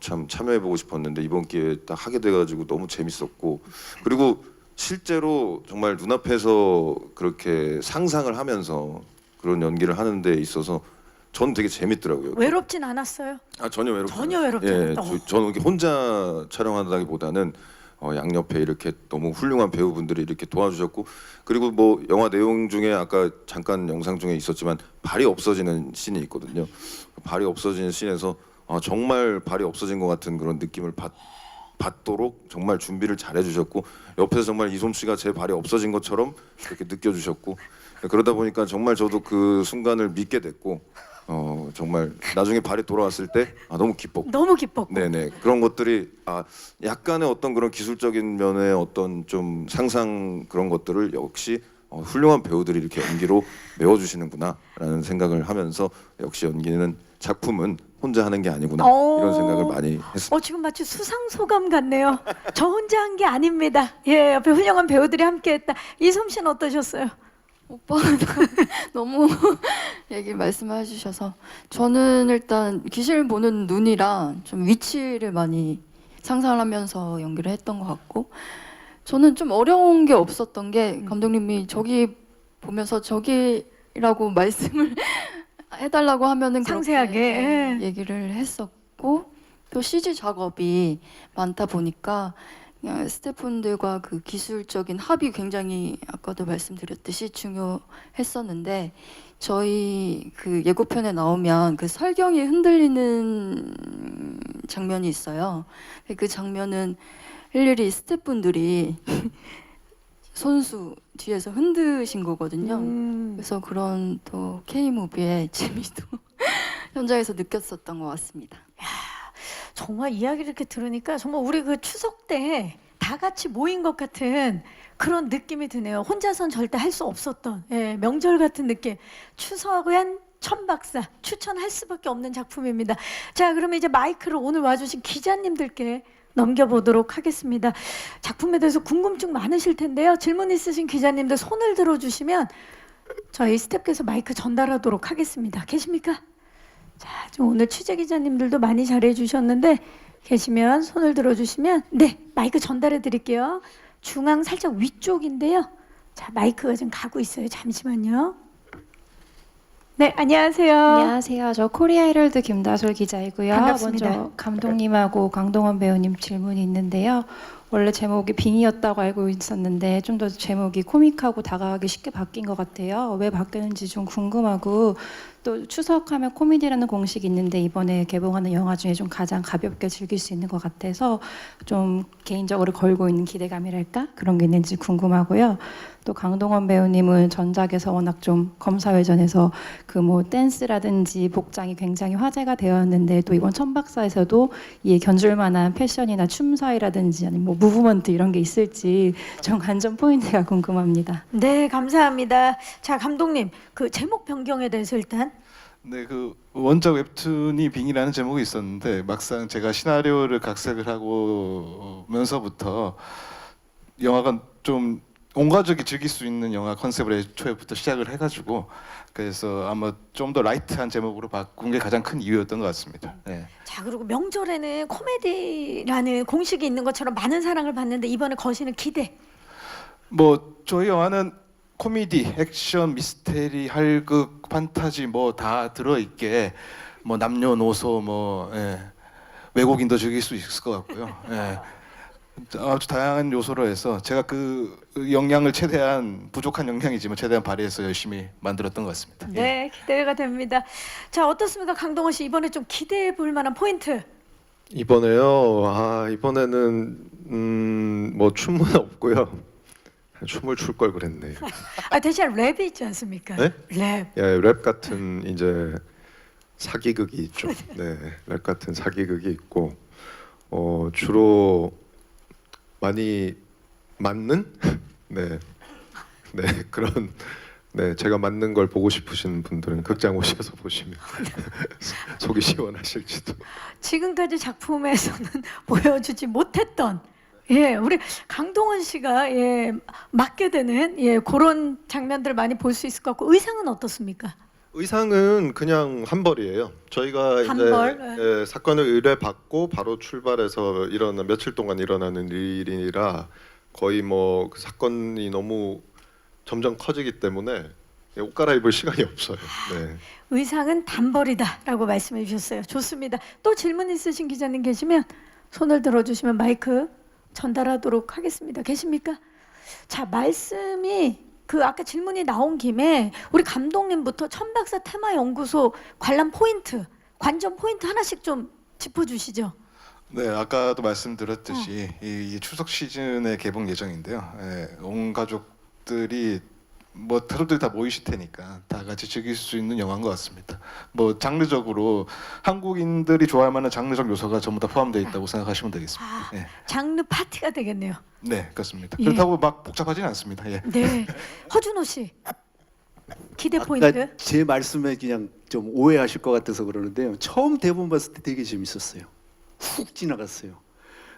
참 참여해보고 싶었는데, 이번 기회에 딱 하게 돼가지고 너무 재밌었고, 그리고 실제로 정말 눈앞에서 그렇게 상상을 하면서 그런 연기를 하는 데 있어서 저는 되게 재밌더라고요. 외롭진 않았어요? 전혀 외롭지 전혀 않아요. 외롭지 않았다. 저는 이렇게 혼자 촬영한다기보다는 양옆에 이렇게 너무 훌륭한 배우분들이 이렇게 도와주셨고, 그리고 뭐 영화 내용 중에 아까 잠깐 영상 중에 있었지만 발이 없어지는 씬이 있거든요. 발이 없어지는 씬에서 정말 발이 없어진 것 같은 그런 느낌을 받도록 정말 준비를 잘 해주셨고 옆에서 정말 이솜씨가 제 발이 없어진 것처럼 그렇게 느껴주셨고 그러다 보니까 정말 저도 그 순간을 믿게 됐고 정말 나중에 발이 돌아왔을 때 너무 기뻤고 너무 기뻤고. 네네 그런 것들이 약간의 어떤 그런 기술적인 면의 어떤 좀 상상 그런 것들을 역시 훌륭한 배우들이 이렇게 연기로 메워주시는구나라는 생각을 하면서 역시 연기는 작품은 혼자 하는 게 아니구나 이런 생각을 많이 했습니다. 지금 마치 수상 소감 같네요. 저 혼자 한 게 아닙니다. 예, 옆에 훌륭한 배우들이 함께했다. 이솜 씨는 어떠셨어요? 오빠가 너무 얘기 말씀해 주셔서 저는 일단 귀신을 보는 눈이라 좀 위치를 많이 상상을 하면서 연기를 했던 것 같고 저는 좀 어려운 게 없었던 게 감독님이 저기 보면서 저기라고 말씀을 해달라고 하면은 상세하게, 그렇게 예. 얘기를 했었고 또 CG 작업이 많다 보니까 그냥 스태프분들과 그 기술적인 합이 굉장히 아까도 말씀드렸듯이 중요했었는데 저희 그 예고편에 나오면 그 설경이 흔들리는 장면이 있어요. 그 장면은 일일이 스태프분들이 손수 뒤에서 흔드신 거거든요. 그래서 그런 또 K무비의 재미도 현장에서 느꼈었던 것 같습니다. 정말 이야기를 이렇게 들으니까 정말 우리 그 추석 때 다 같이 모인 것 같은 그런 느낌이 드네요. 혼자선 절대 할 수 없었던 명절 같은 느낌. 추석엔 천박사 추천할 수밖에 없는 작품입니다. 자, 그러면 이제 마이크를 오늘 와주신 기자님들께 넘겨보도록 하겠습니다. 작품에 대해서 궁금증 많으실 텐데요. 질문 있으신 기자님들 손을 들어주시면 저희 스태프께서 마이크 전달하도록 하겠습니다. 계십니까? 자, 좀 오늘 취재 기자님들도 많이 잘해 주셨는데 계시면 손을 들어주시면 네, 마이크 전달해 드릴게요. 중앙 살짝 위쪽인데요. 자, 마이크가 지금 가고 있어요. 잠시만요. 네, 안녕하세요. 안녕하세요. 저 코리아 헤럴드 김다솔 기자이고요. 반갑습니다. 먼저 감독님하고 강동원 배우님 질문이 있는데요. 원래 제목이 빙이었다고 알고 있었는데 좀 더 제목이 코믹하고 다가가기 쉽게 바뀐 것 같아요. 왜 바뀌었는지 좀 궁금하고 또 추석하면 코미디라는 공식이 있는데 이번에 개봉하는 영화 중에 좀 가장 가볍게 즐길 수 있는 것 같아서 좀 개인적으로 걸고 있는 기대감이랄까? 그런 게 있는지 궁금하고요. 또 강동원 배우님은 전작에서 워낙 좀 검사회전에서 그 뭐 댄스라든지 복장이 굉장히 화제가 되었는데 또 이번 천박사에서도 이에 견줄 만한 패션이나 춤사위라든지 아니면 뭐 무브먼트 이런 게 있을지 좀 관전 포인트가 궁금합니다. 네, 감사합니다. 자, 감독님, 그 제목 변경에 대해서 일단 네, 그 원작 웹툰이 빙이라는 제목이 있었는데 막상 제가 시나리오를 각색을 하고면서부터 영화가 좀 온 가족이 즐길 수 있는 영화 컨셉을 애초에부터 시작을 해가지고 그래서 아마 좀 더 라이트한 제목으로 바꾼 게 가장 큰 이유였던 것 같습니다. 네. 자, 그리고 명절에는 코미디라는 공식이 있는 것처럼 많은 사랑을 받는데 이번에 거시는 기대. 뭐 저희 영화는 코미디, 액션, 미스테리, 할극, 판타지 뭐 다 들어있게 뭐 남녀노소 뭐 외국인도 즐길 수 있을 것 같고요. 아주 다양한 요소로 해서 제가 그 역량을 최대한 부족한 역량이지만 최대한 발휘해서 열심히 만들었던 것 같습니다. 네, 기대가 됩니다. 자, 어떻습니까, 강동원 씨? 이번에 좀 기대해 볼 만한 포인트. 이번에요. 이번에는 뭐 춤은 없고요. 춤을 출 걸 그랬네. 대신 랩이 있지 않습니까? 네? 랩. 랩 같은 이제 사기극이 있죠. 네, 랩 같은 사기극이 있고 주로 많이 맞는 네 그런 제가 맞는 걸 보고 싶으신 분들은 극장 오셔서 보시면 속이 시원하실지도. 지금까지 작품에서는 보여주지 못했던 우리 강동원 씨가 맡게 되는 그런 장면들을 많이 볼 수 있을 것 같고 의상은 어떻습니까? 의상은 그냥 한 벌이에요. 저희가 한 이제 벌? 사건을 의뢰받고 바로 출발해서 며칠 동안 일어나는 일이라 거의 뭐 그 사건이 너무 점점 커지기 때문에 옷 갈아입을 시간이 없어요. 네. 의상은 단벌이다라고 말씀해 주셨어요. 좋습니다. 또 질문 있으신 기자님 계시면 손을 들어주시면 마이크 전달하도록 하겠습니다. 계십니까? 자, 말씀이 아까 질문이 나온 김에 우리 감독님부터 천박사 테마연구소 관람 포인트, 관전 포인트 하나씩 좀 짚어주시죠. 네, 아까도 말씀드렸듯이 이 추석 시즌에 개봉 예정인데요. 예, 온 가족들이 뭐 가족들이 다 모이실 테니까 다 같이 즐길 수 있는 영화인 것 같습니다. 뭐 장르적으로 한국인들이 좋아할 만한 장르적 요소가 전부 다 포함되어 있다고 생각하시면 되겠습니다. 예. 장르 파티가 되겠네요. 네, 그렇습니다. 예. 그렇다고 막 복잡하지는 않습니다. 예. 네, 허준호 씨 기대 아까 포인트. 제 말씀에 그냥 좀 오해하실 것 같아서 그러는데요. 처음 대본 봤을 때 되게 재밌었어요. 훅 지나갔어요.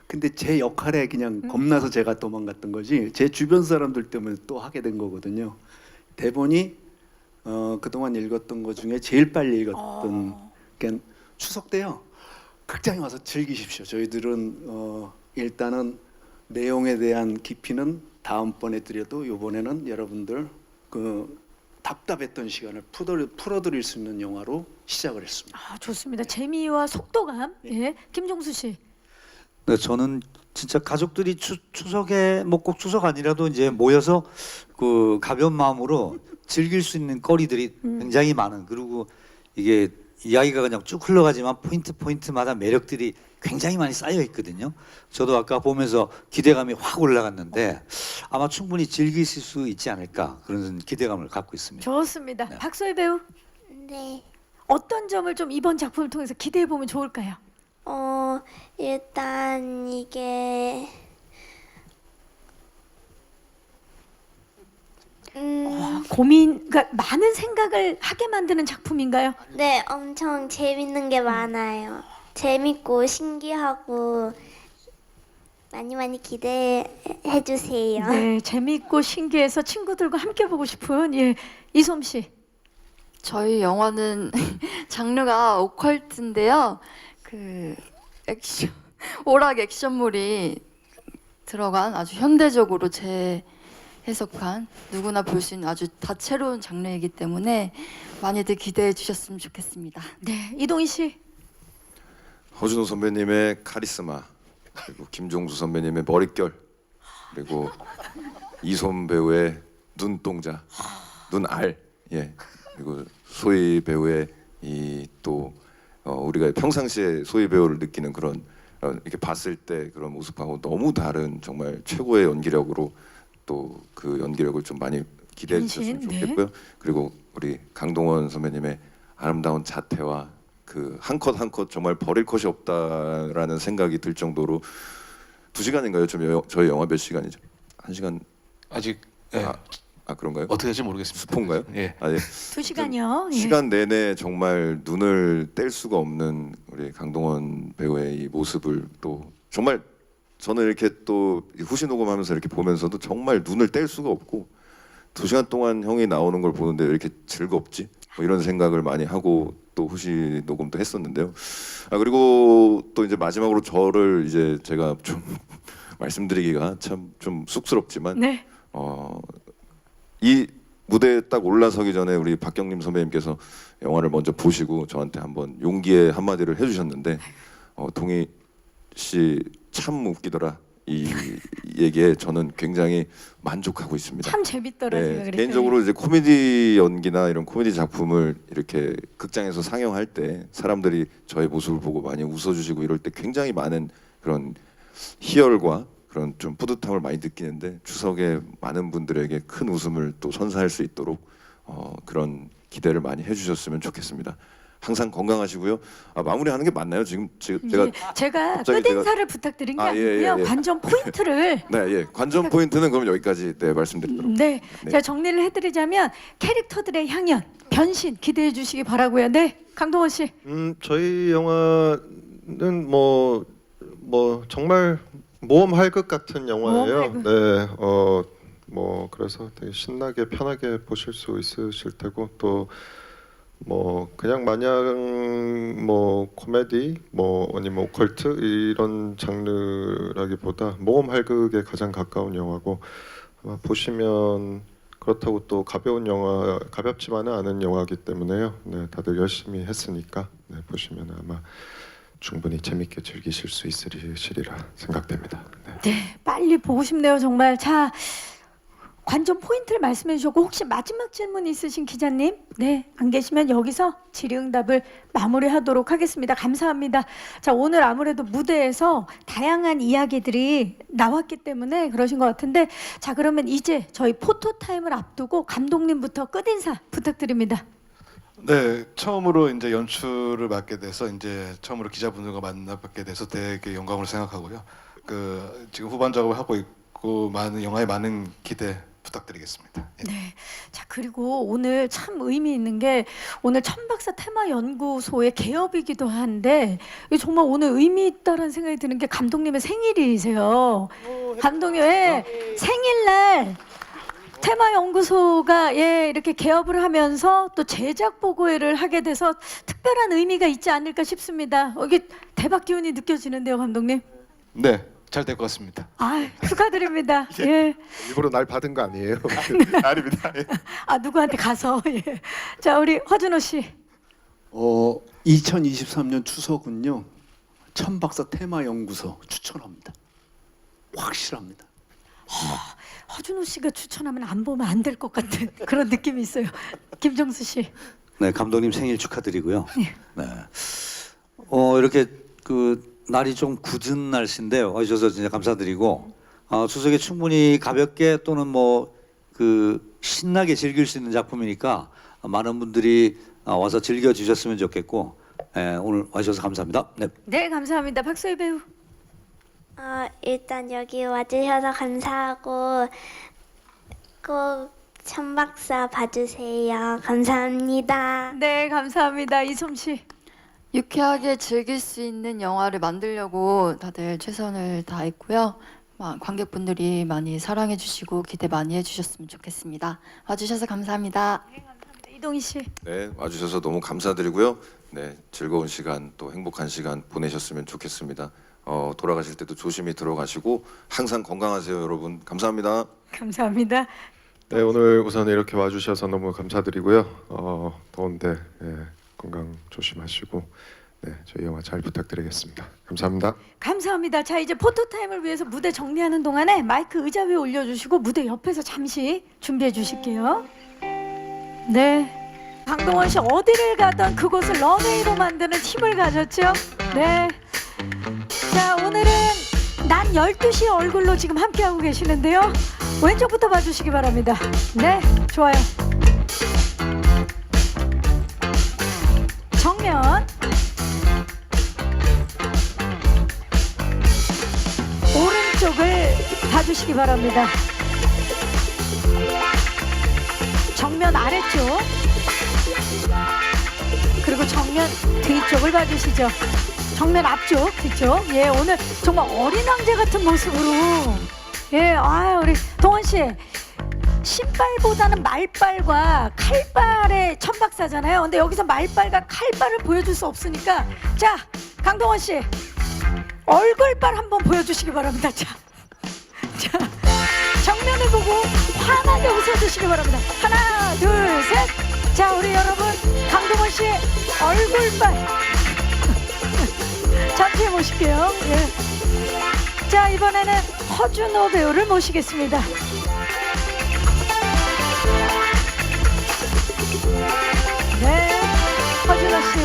근데 제 역할에 그냥 겁나서 제가 도망갔던 거지 제 주변 사람들 때문에 또 하게 된 거거든요. 대본이 그동안 읽었던 것 중에 제일 빨리 읽었던 그러니까 추석 때요. 극장에 와서 즐기십시오. 저희들은 일단은 내용에 대한 깊이는 다음번에 드려도 이번에는 여러분들 그 답답했던 시간을 풀어드릴 수 있는 영화로 시작을 했습니다. 아, 좋습니다. 재미와 속도감. 예, 김종수 씨. 네, 저는 진짜 가족들이 추석에 뭐 꼭 추석 아니라도 이제 모여서 그 가벼운 마음으로 즐길 수 있는 거리들이 굉장히 많은, 그리고 이게 이야기가 그냥 쭉 흘러가지만 포인트마다 매력들이 굉장히 많이 쌓여 있거든요. 저도 아까 보면서 기대감이 확 올라갔는데 아마 충분히 즐기실 수 있지 않을까 그런 기대감을 갖고 있습니다. 좋습니다. 네. 박소희 배우 네. 어떤 점을 좀 이번 작품을 통해서 기대해 보면 좋을까요? 일단 이게 고민, 그러니까 많은 생각을 하게 만드는 작품인가요? 네, 엄청 재밌는 게 많아요. 재밌고 신기하고 많이 기대해 주세요. 네, 재밌고 신기해서 친구들과 함께 보고 싶은 이솜 씨. 저희 영화는 장르가 오컬트인데요. 그 액션, 오락 액션물이 들어간 아주 현대적으로 재해석한 누구나 볼 수 있는 아주 다채로운 장르이기 때문에 많이들 기대해 주셨으면 좋겠습니다. 네, 이동희 씨. 허준호 선배님의 카리스마, 그리고 김종수 선배님의 머릿결, 그리고 이솜 배우의 눈동자, 눈알, 예, 그리고 소희 배우의 이 또 우리가 평상시에 소희 배우를 느끼는 그런 이렇게 봤을 때 그런 모습하고 너무 다른 정말 최고의 연기력으로 또 그 연기력을 좀 많이 기대해 주셨으면 변신, 네. 좋겠고요. 그리고 우리 강동원 선배님의 아름다운 자태와 그 한 컷 한 컷 정말 버릴 컷이 없다라는 생각이 들 정도로 2시간인가요? 저희 영화 몇 시간이죠? 1시간 아직 예. 그런가요? 어떻게 될지 모르겠습니다. 스폰가요? 예. 아, 예. 2시간이요. 예. 시간 내내 정말 눈을 뗄 수가 없는 우리 강동원 배우의 이 모습을 또 정말 저는 이렇게 또 후시 녹음하면서 이렇게 보면서도 정말 눈을 뗄 수가 없고 2시간 동안 형이 나오는 걸 보는데 왜 이렇게 즐겁지? 뭐 이런 생각을 많이 하고 또 후시 녹음도 했었는데요. 그리고 또 이제 마지막으로 저를 이제 제가 좀 말씀드리기가 참 좀 쑥스럽지만 네. 이 무대에 딱 올라서기 전에 우리 박경림 선배님께서 영화를 먼저 보시고 저한테 한번 용기의 한마디를 해주셨는데 동희 씨 참 웃기더라 이 얘기에 저는 굉장히 만족하고 있습니다. 참 재밌더라 제가 그랬어요. 개인적으로 이제 코미디 연기나 이런 코미디 작품을 이렇게 극장에서 상영할 때 사람들이 저의 모습을 보고 많이 웃어주시고 이럴 때 굉장히 많은 그런 희열과 그런 좀 뿌듯함을 많이 느끼는데 추석에 많은 분들에게 큰 웃음을 또 선사할 수 있도록 그런 기대를 많이 해주셨으면 좋겠습니다. 항상 건강하시고요. 마무리하는 게 맞나요? 지금 제가 제가 갑자기 끝인사를 부탁드린 게 아니고요. 예. 관전 포인트를 네, 예. 관전 포인트는 그럼 여기까지 말씀드리도록. 네, 네. 제가 정리를 해드리자면 캐릭터들의 향연, 변신 기대해 주시기 바라고요. 네, 강동원 씨. 저희 영화는 뭐 정말 모험 할극 같은 영화예요. 모험 네, 뭐 그래서 되게 신나게 편하게 보실 수 있으실 테고 또 뭐 그냥 마냥 뭐 코미디 뭐 아니면 오컬트 이런 장르라기보다 모험 할극에 가장 가까운 영화고 아마 보시면 그렇다고 또 가벼운 영화 가볍지만은 않은 영화이기 때문에요. 네, 다들 열심히 했으니까 네, 보시면 아마 충분히 재밌게 즐기실 수 있으리라 생각됩니다. 네. 네, 빨리 보고 싶네요 정말. 자, 관전 포인트를 말씀해 주셨고 혹시 마지막 질문 있으신 기자님? 네, 안 계시면 여기서 질의응답을 마무리하도록 하겠습니다. 감사합니다. 자, 오늘 아무래도 무대에서 다양한 이야기들이 나왔기 때문에 그러신 것 같은데 자, 그러면 이제 저희 포토타임을 앞두고 감독님부터 끝인사 부탁드립니다. 네, 처음으로 이제 연출을 맡게 돼서 이제 처음으로 기자분들과 만나뵙게 돼서 되게 영광으로 생각하고요. 그 지금 후반 작업을 하고 있고 많은 영화에 많은 기대 부탁드리겠습니다. 예. 네. 자, 그리고 오늘 참 의미 있는 게 오늘 천박사 테마 연구소의 개업이기도 한데 이게 정말 오늘 의미 있다라는 생각이 드는 게 감독님의 생일이세요. 감독님의 생일날 테마 연구소가 이렇게 개업을 하면서 또 제작 보고회를 하게 돼서 특별한 의미가 있지 않을까 싶습니다. 이게 대박 기운이 느껴지는데요, 감독님. 네, 잘 될 것 같습니다. 아, 축하드립니다. 예. 일부러 날 받은 거 아니에요? 아닙니다. 예. 아, 누구한테 가서. 예. 자, 우리 허준호 씨. 2023년 추석은요. 천박사 테마 연구소 추천합니다. 확실합니다. 허준호 씨가 추천하면 안 보면 안 될 것 같은 그런 느낌이 있어요. 김정수 씨. 네, 감독님 생일 축하드리고요. 예. 네. 이렇게 그 날이 좀 굳은 날씨인데 와주셔서 진짜 감사드리고 추석에 충분히 가볍게 또는 뭐 그 신나게 즐길 수 있는 작품이니까 많은 분들이 와서 즐겨 주셨으면 좋겠고 오늘 와주셔서 감사합니다. 네. 네, 감사합니다. 박소희 배우. 일단 여기 와주셔서 감사하고 꼭 천박사 봐주세요. 감사합니다. 네, 감사합니다. 이솜 씨. 유쾌하게 즐길 수 있는 영화를 만들려고 다들 최선을 다했고요. 관객분들이 많이 사랑해 주시고 기대 많이 해주셨으면 좋겠습니다. 와주셔서 감사합니다. 네, 감사합니다. 이동희 씨. 네, 와주셔서 너무 감사드리고요. 네, 즐거운 시간 또 행복한 시간 보내셨으면 좋겠습니다. 돌아가실 때도 조심히 들어가시고 항상 건강하세요, 여러분. 감사합니다. 감사합니다. 네, 오늘 우선 이렇게 와주셔서 너무 감사드리고요. 더운데 건강 조심하시고 저희 영화 잘 부탁드리겠습니다. 감사합니다. 감사합니다. 자, 이제 포토타임을 위해서 무대 정리하는 동안에 마이크 의자 위에 올려주시고 무대 옆에서 잠시 준비해 주실게요. 네. 강동원 씨 어디를 가던 그곳을 런웨이로 만드는 힘을 가졌죠? 네. 자, 오늘은 난 12시 얼굴로 지금 함께하고 계시는데요. 왼쪽부터 봐주시기 바랍니다. 네, 좋아요. 정면. 오른쪽을 봐주시기 바랍니다. 정면 아래쪽. 그리고 정면 뒤쪽을 봐주시죠. 정면 앞쪽, 뒤쪽. 예, 오늘 정말 어린 왕자 같은 모습으로. 예, 우리 동원 씨. 신발보다는 말발과 칼발의 천박사잖아요. 근데 여기서 말발과 칼발을 보여줄 수 없으니까 자, 강동원 씨 얼굴발 한번 보여주시기 바랍니다. 자, 정면을 보고 환하게 웃어주시기 바랍니다. 하나, 둘, 셋. 자, 우리 여러분 강동원 씨 얼굴발 잠시 모실게요. 예. 자, 이번에는 허준호 배우를 모시겠습니다. 네, 허준호 씨.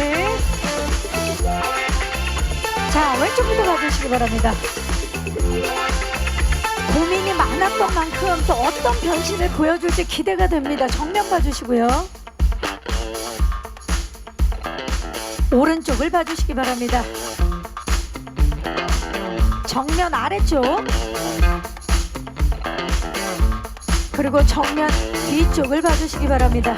자, 왼쪽부터 봐주시기 바랍니다. 고민이 많았던 만큼 또 어떤 변신을 보여줄지 기대가 됩니다. 정면 봐주시고요. 오른쪽을 봐주시기 바랍니다. 정면 아래쪽. 그리고 정면 뒤쪽을 봐주시기 바랍니다.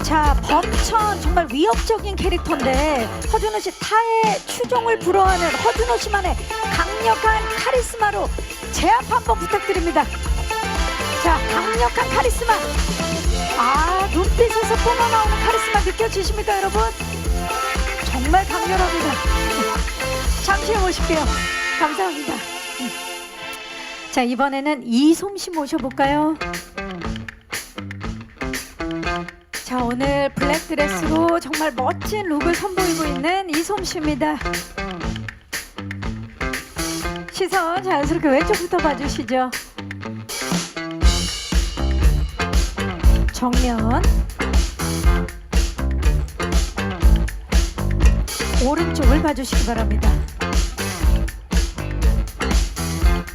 자, 범천 정말 위협적인 캐릭터인데 허준호 씨 타의 추종을 불허하는 허준호 씨만의 강력한 카리스마로 제압 한번 부탁드립니다. 자, 강력한 카리스마. 눈빛에서 뿜어나오는 카리스마 느껴지십니까, 여러분? 정말 강렬합니다. 잠시 모실게요. 감사합니다. 자, 이번에는 이솜 씨 모셔볼까요? 자, 오늘 블랙드레스로 정말 멋진 룩을 선보이고 있는 이솜 씨입니다. 시선 자연스럽게 왼쪽부터 봐주시죠. 정면. 오른쪽을 봐주시기 바랍니다.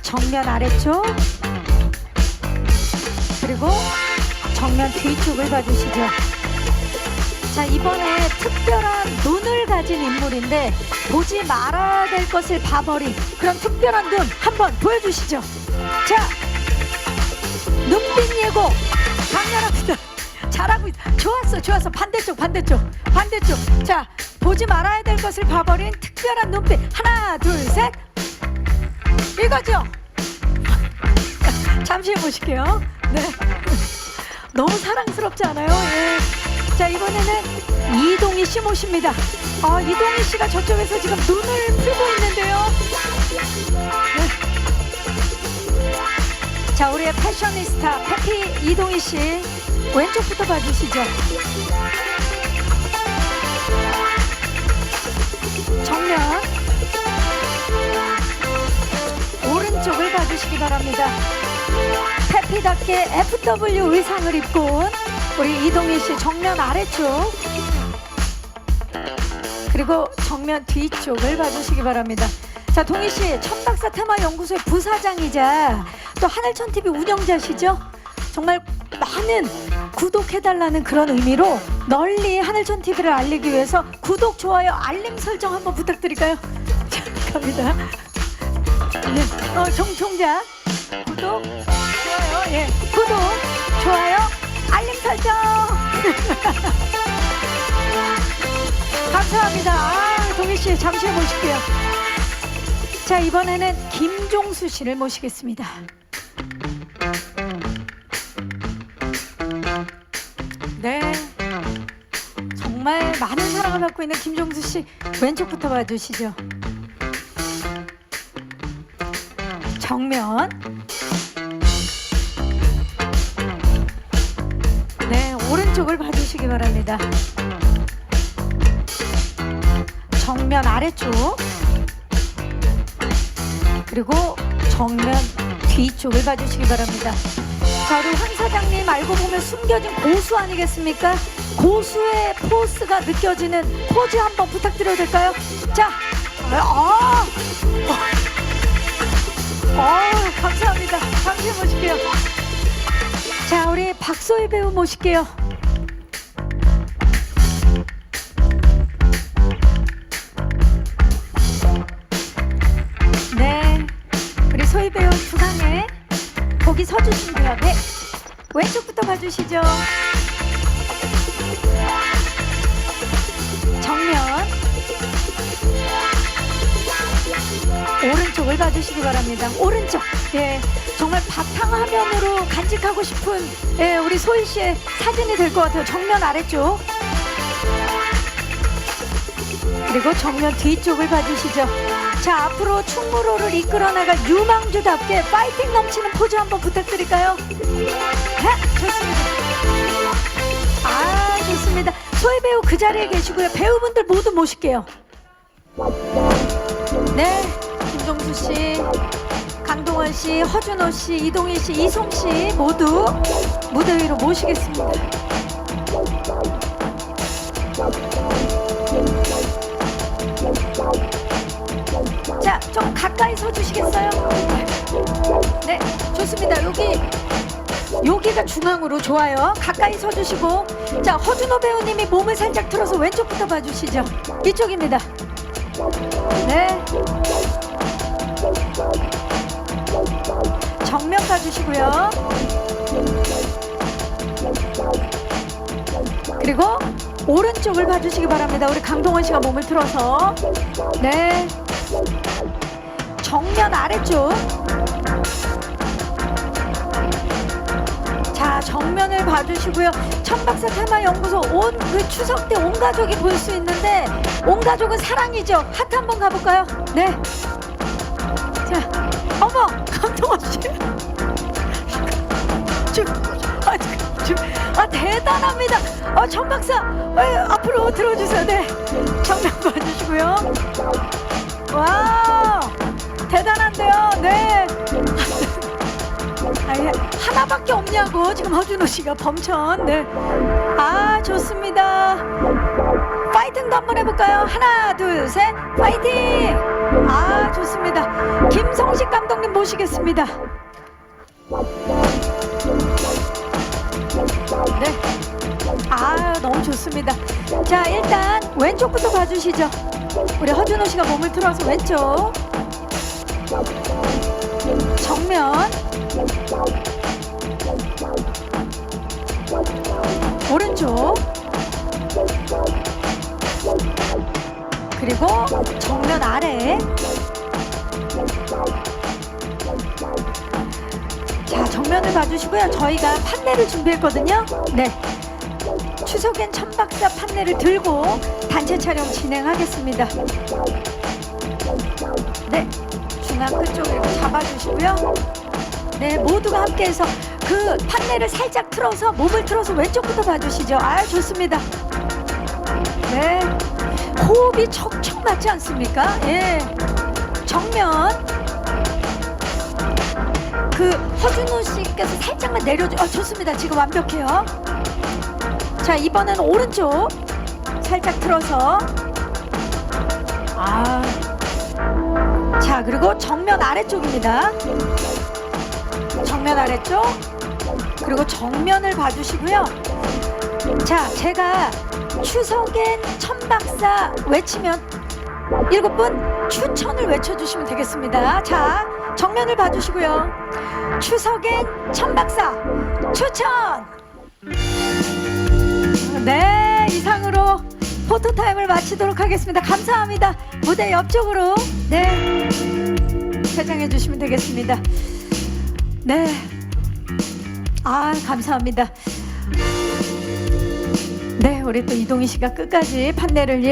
정면 아래쪽. 그리고 정면 뒤쪽을 봐주시죠. 자, 이번에 특별한 눈을 가진 인물인데 보지 말아야 될 것을 봐버린 그런 특별한 눈 한번 보여주시죠. 자, 눈빛 예고 강렬합니다. 잘하고 있어. 좋았어. 반대쪽. 자, 보지 말아야 될 것을 봐버린 특별한 눈빛. 하나, 둘, 셋. 이거죠. 잠시 해보실게요. 네. 너무 사랑스럽지 않아요? 예. 자, 이번에는 이동희 씨 모십니다. 이동희 씨가 저쪽에서 지금 눈을 풀고 있는데요. 네. 자, 우리의 패셔니스타 페피 이동희 씨 왼쪽부터 봐주시죠. 정면. 오른쪽을 봐주시기 바랍니다. 페피답게 FW 의상을 입고 온 우리 이동희 씨 정면 아래쪽. 그리고 정면 뒤쪽을 봐주시기 바랍니다. 자, 동희 씨 천박사 테마 연구소의 부사장이자 또 하늘천 TV 운영자시죠? 정말 많은 구독해달라는 그런 의미로 널리 하늘천 TV를 알리기 위해서 구독, 좋아요, 알림 설정 한번 부탁드릴까요? 자, 갑니다. 네, 정 총장 구독, 좋아요, 예, 구독, 좋아요, 알림 설정. 감사합니다. 동희 씨 잠시 해보실게요. 자, 이번에는 김종수 씨를 모시겠습니다. 네, 정말 많은 사랑을 받고 있는 김종수 씨 왼쪽부터 봐주시죠. 정면. 네, 오른쪽을 봐주시기 바랍니다. 정면 아래쪽. 그리고 정면 뒤쪽을 봐주시기 바랍니다. 자, 우리 황 사장님 알고 보면 숨겨진 고수 아니겠습니까? 고수의 포스가 느껴지는 포즈 한번 부탁드려도 될까요? 자, 감사합니다. 잠시 모실게요. 자, 우리 박소희 배우 모실게요. 네, 우리 소희 배우 중앙에 거기 서주시면 돼요. 네, 왼쪽부터 봐주시죠. 정면. 오른쪽을 봐주시기 바랍니다. 오른쪽. 예, 정말 바탕화면으로 간직하고 싶은 우리 소희 씨의 사진이 될 것 같아요. 정면 아래쪽. 그리고 정면 뒤쪽을 봐주시죠. 자, 앞으로 충무로를 이끌어 나갈 유망주답게 파이팅 넘치는 포즈 한번 부탁드릴까요? 네, 좋습니다. 좋습니다. 소희 배우 그 자리에 계시고요. 배우분들 모두 모실게요. 네, 김종수 씨, 강동원 씨, 허준호 씨, 이동희 씨, 이송 씨 모두 무대 위로 모시겠습니다. 자, 좀 가까이 서 주시겠어요? 네, 좋습니다. 여기가 중앙으로 좋아요. 가까이 서 주시고, 자, 허준호 배우님이 몸을 살짝 틀어서 왼쪽부터 봐주시죠. 이쪽입니다. 네, 정면 봐주시고요. 그리고 오른쪽을 봐주시기 바랍니다. 우리 강동원 씨가 몸을 틀어서. 네, 정면 아래쪽. 자, 정면을 봐주시고요. 천박사 테마연구소 온 그 추석 때 온 가족이 볼 수 있는데 온 가족은 사랑이죠. 하트 한번 가볼까요? 네. 자, 어머, 강동원 씨. 대단합니다. 천박사 앞으로 들어주세요. 네, 정면 봐주시고요. 와, 대단한데요. 네. 하나밖에 없냐고 지금 허준호 씨가 범천. 네. 아, 좋습니다. 파이팅도 한번 해볼까요? 하나, 둘, 셋, 파이팅! 아, 좋습니다. 김성식 감독님 모시겠습니다. 네. 아, 너무 좋습니다. 자, 일단 왼쪽부터 봐주시죠. 우리 허준호 씨가 몸을 틀어서 왼쪽. 정면. 오른쪽. 그리고 정면 아래. 자, 정면을 봐주시고요. 저희가 판넬을 준비했거든요. 네. 추석엔 천박사 판넬을 들고 단체 촬영 진행하겠습니다. 네. 중앙 끝쪽 이렇게 잡아주시고요. 네, 모두가 함께해서 그 판넬을 살짝 틀어서 몸을 틀어서 왼쪽부터 봐주시죠. 아, 좋습니다. 네, 호흡이 척척 맞지 않습니까? 예, 정면 그 허준호 씨께서 살짝만 내려줘. 좋습니다. 지금 완벽해요. 자, 이번에는 오른쪽 살짝 틀어서. 아, 자, 그리고 정면 아래쪽입니다. 정면 아래쪽. 그리고 정면을 봐주시고요. 자, 제가 추석엔 천박사 외치면 7분 추천을 외쳐주시면 되겠습니다. 자, 정면을 봐주시고요. 추석엔 천박사 추천. 네, 이상으로 포토타임을 마치도록 하겠습니다. 감사합니다. 무대 옆쪽으로 네 퇴장해 주시면 되겠습니다. 네, 아, 감사합니다. 네, 우리 또 이동희 씨가 끝까지 판넬을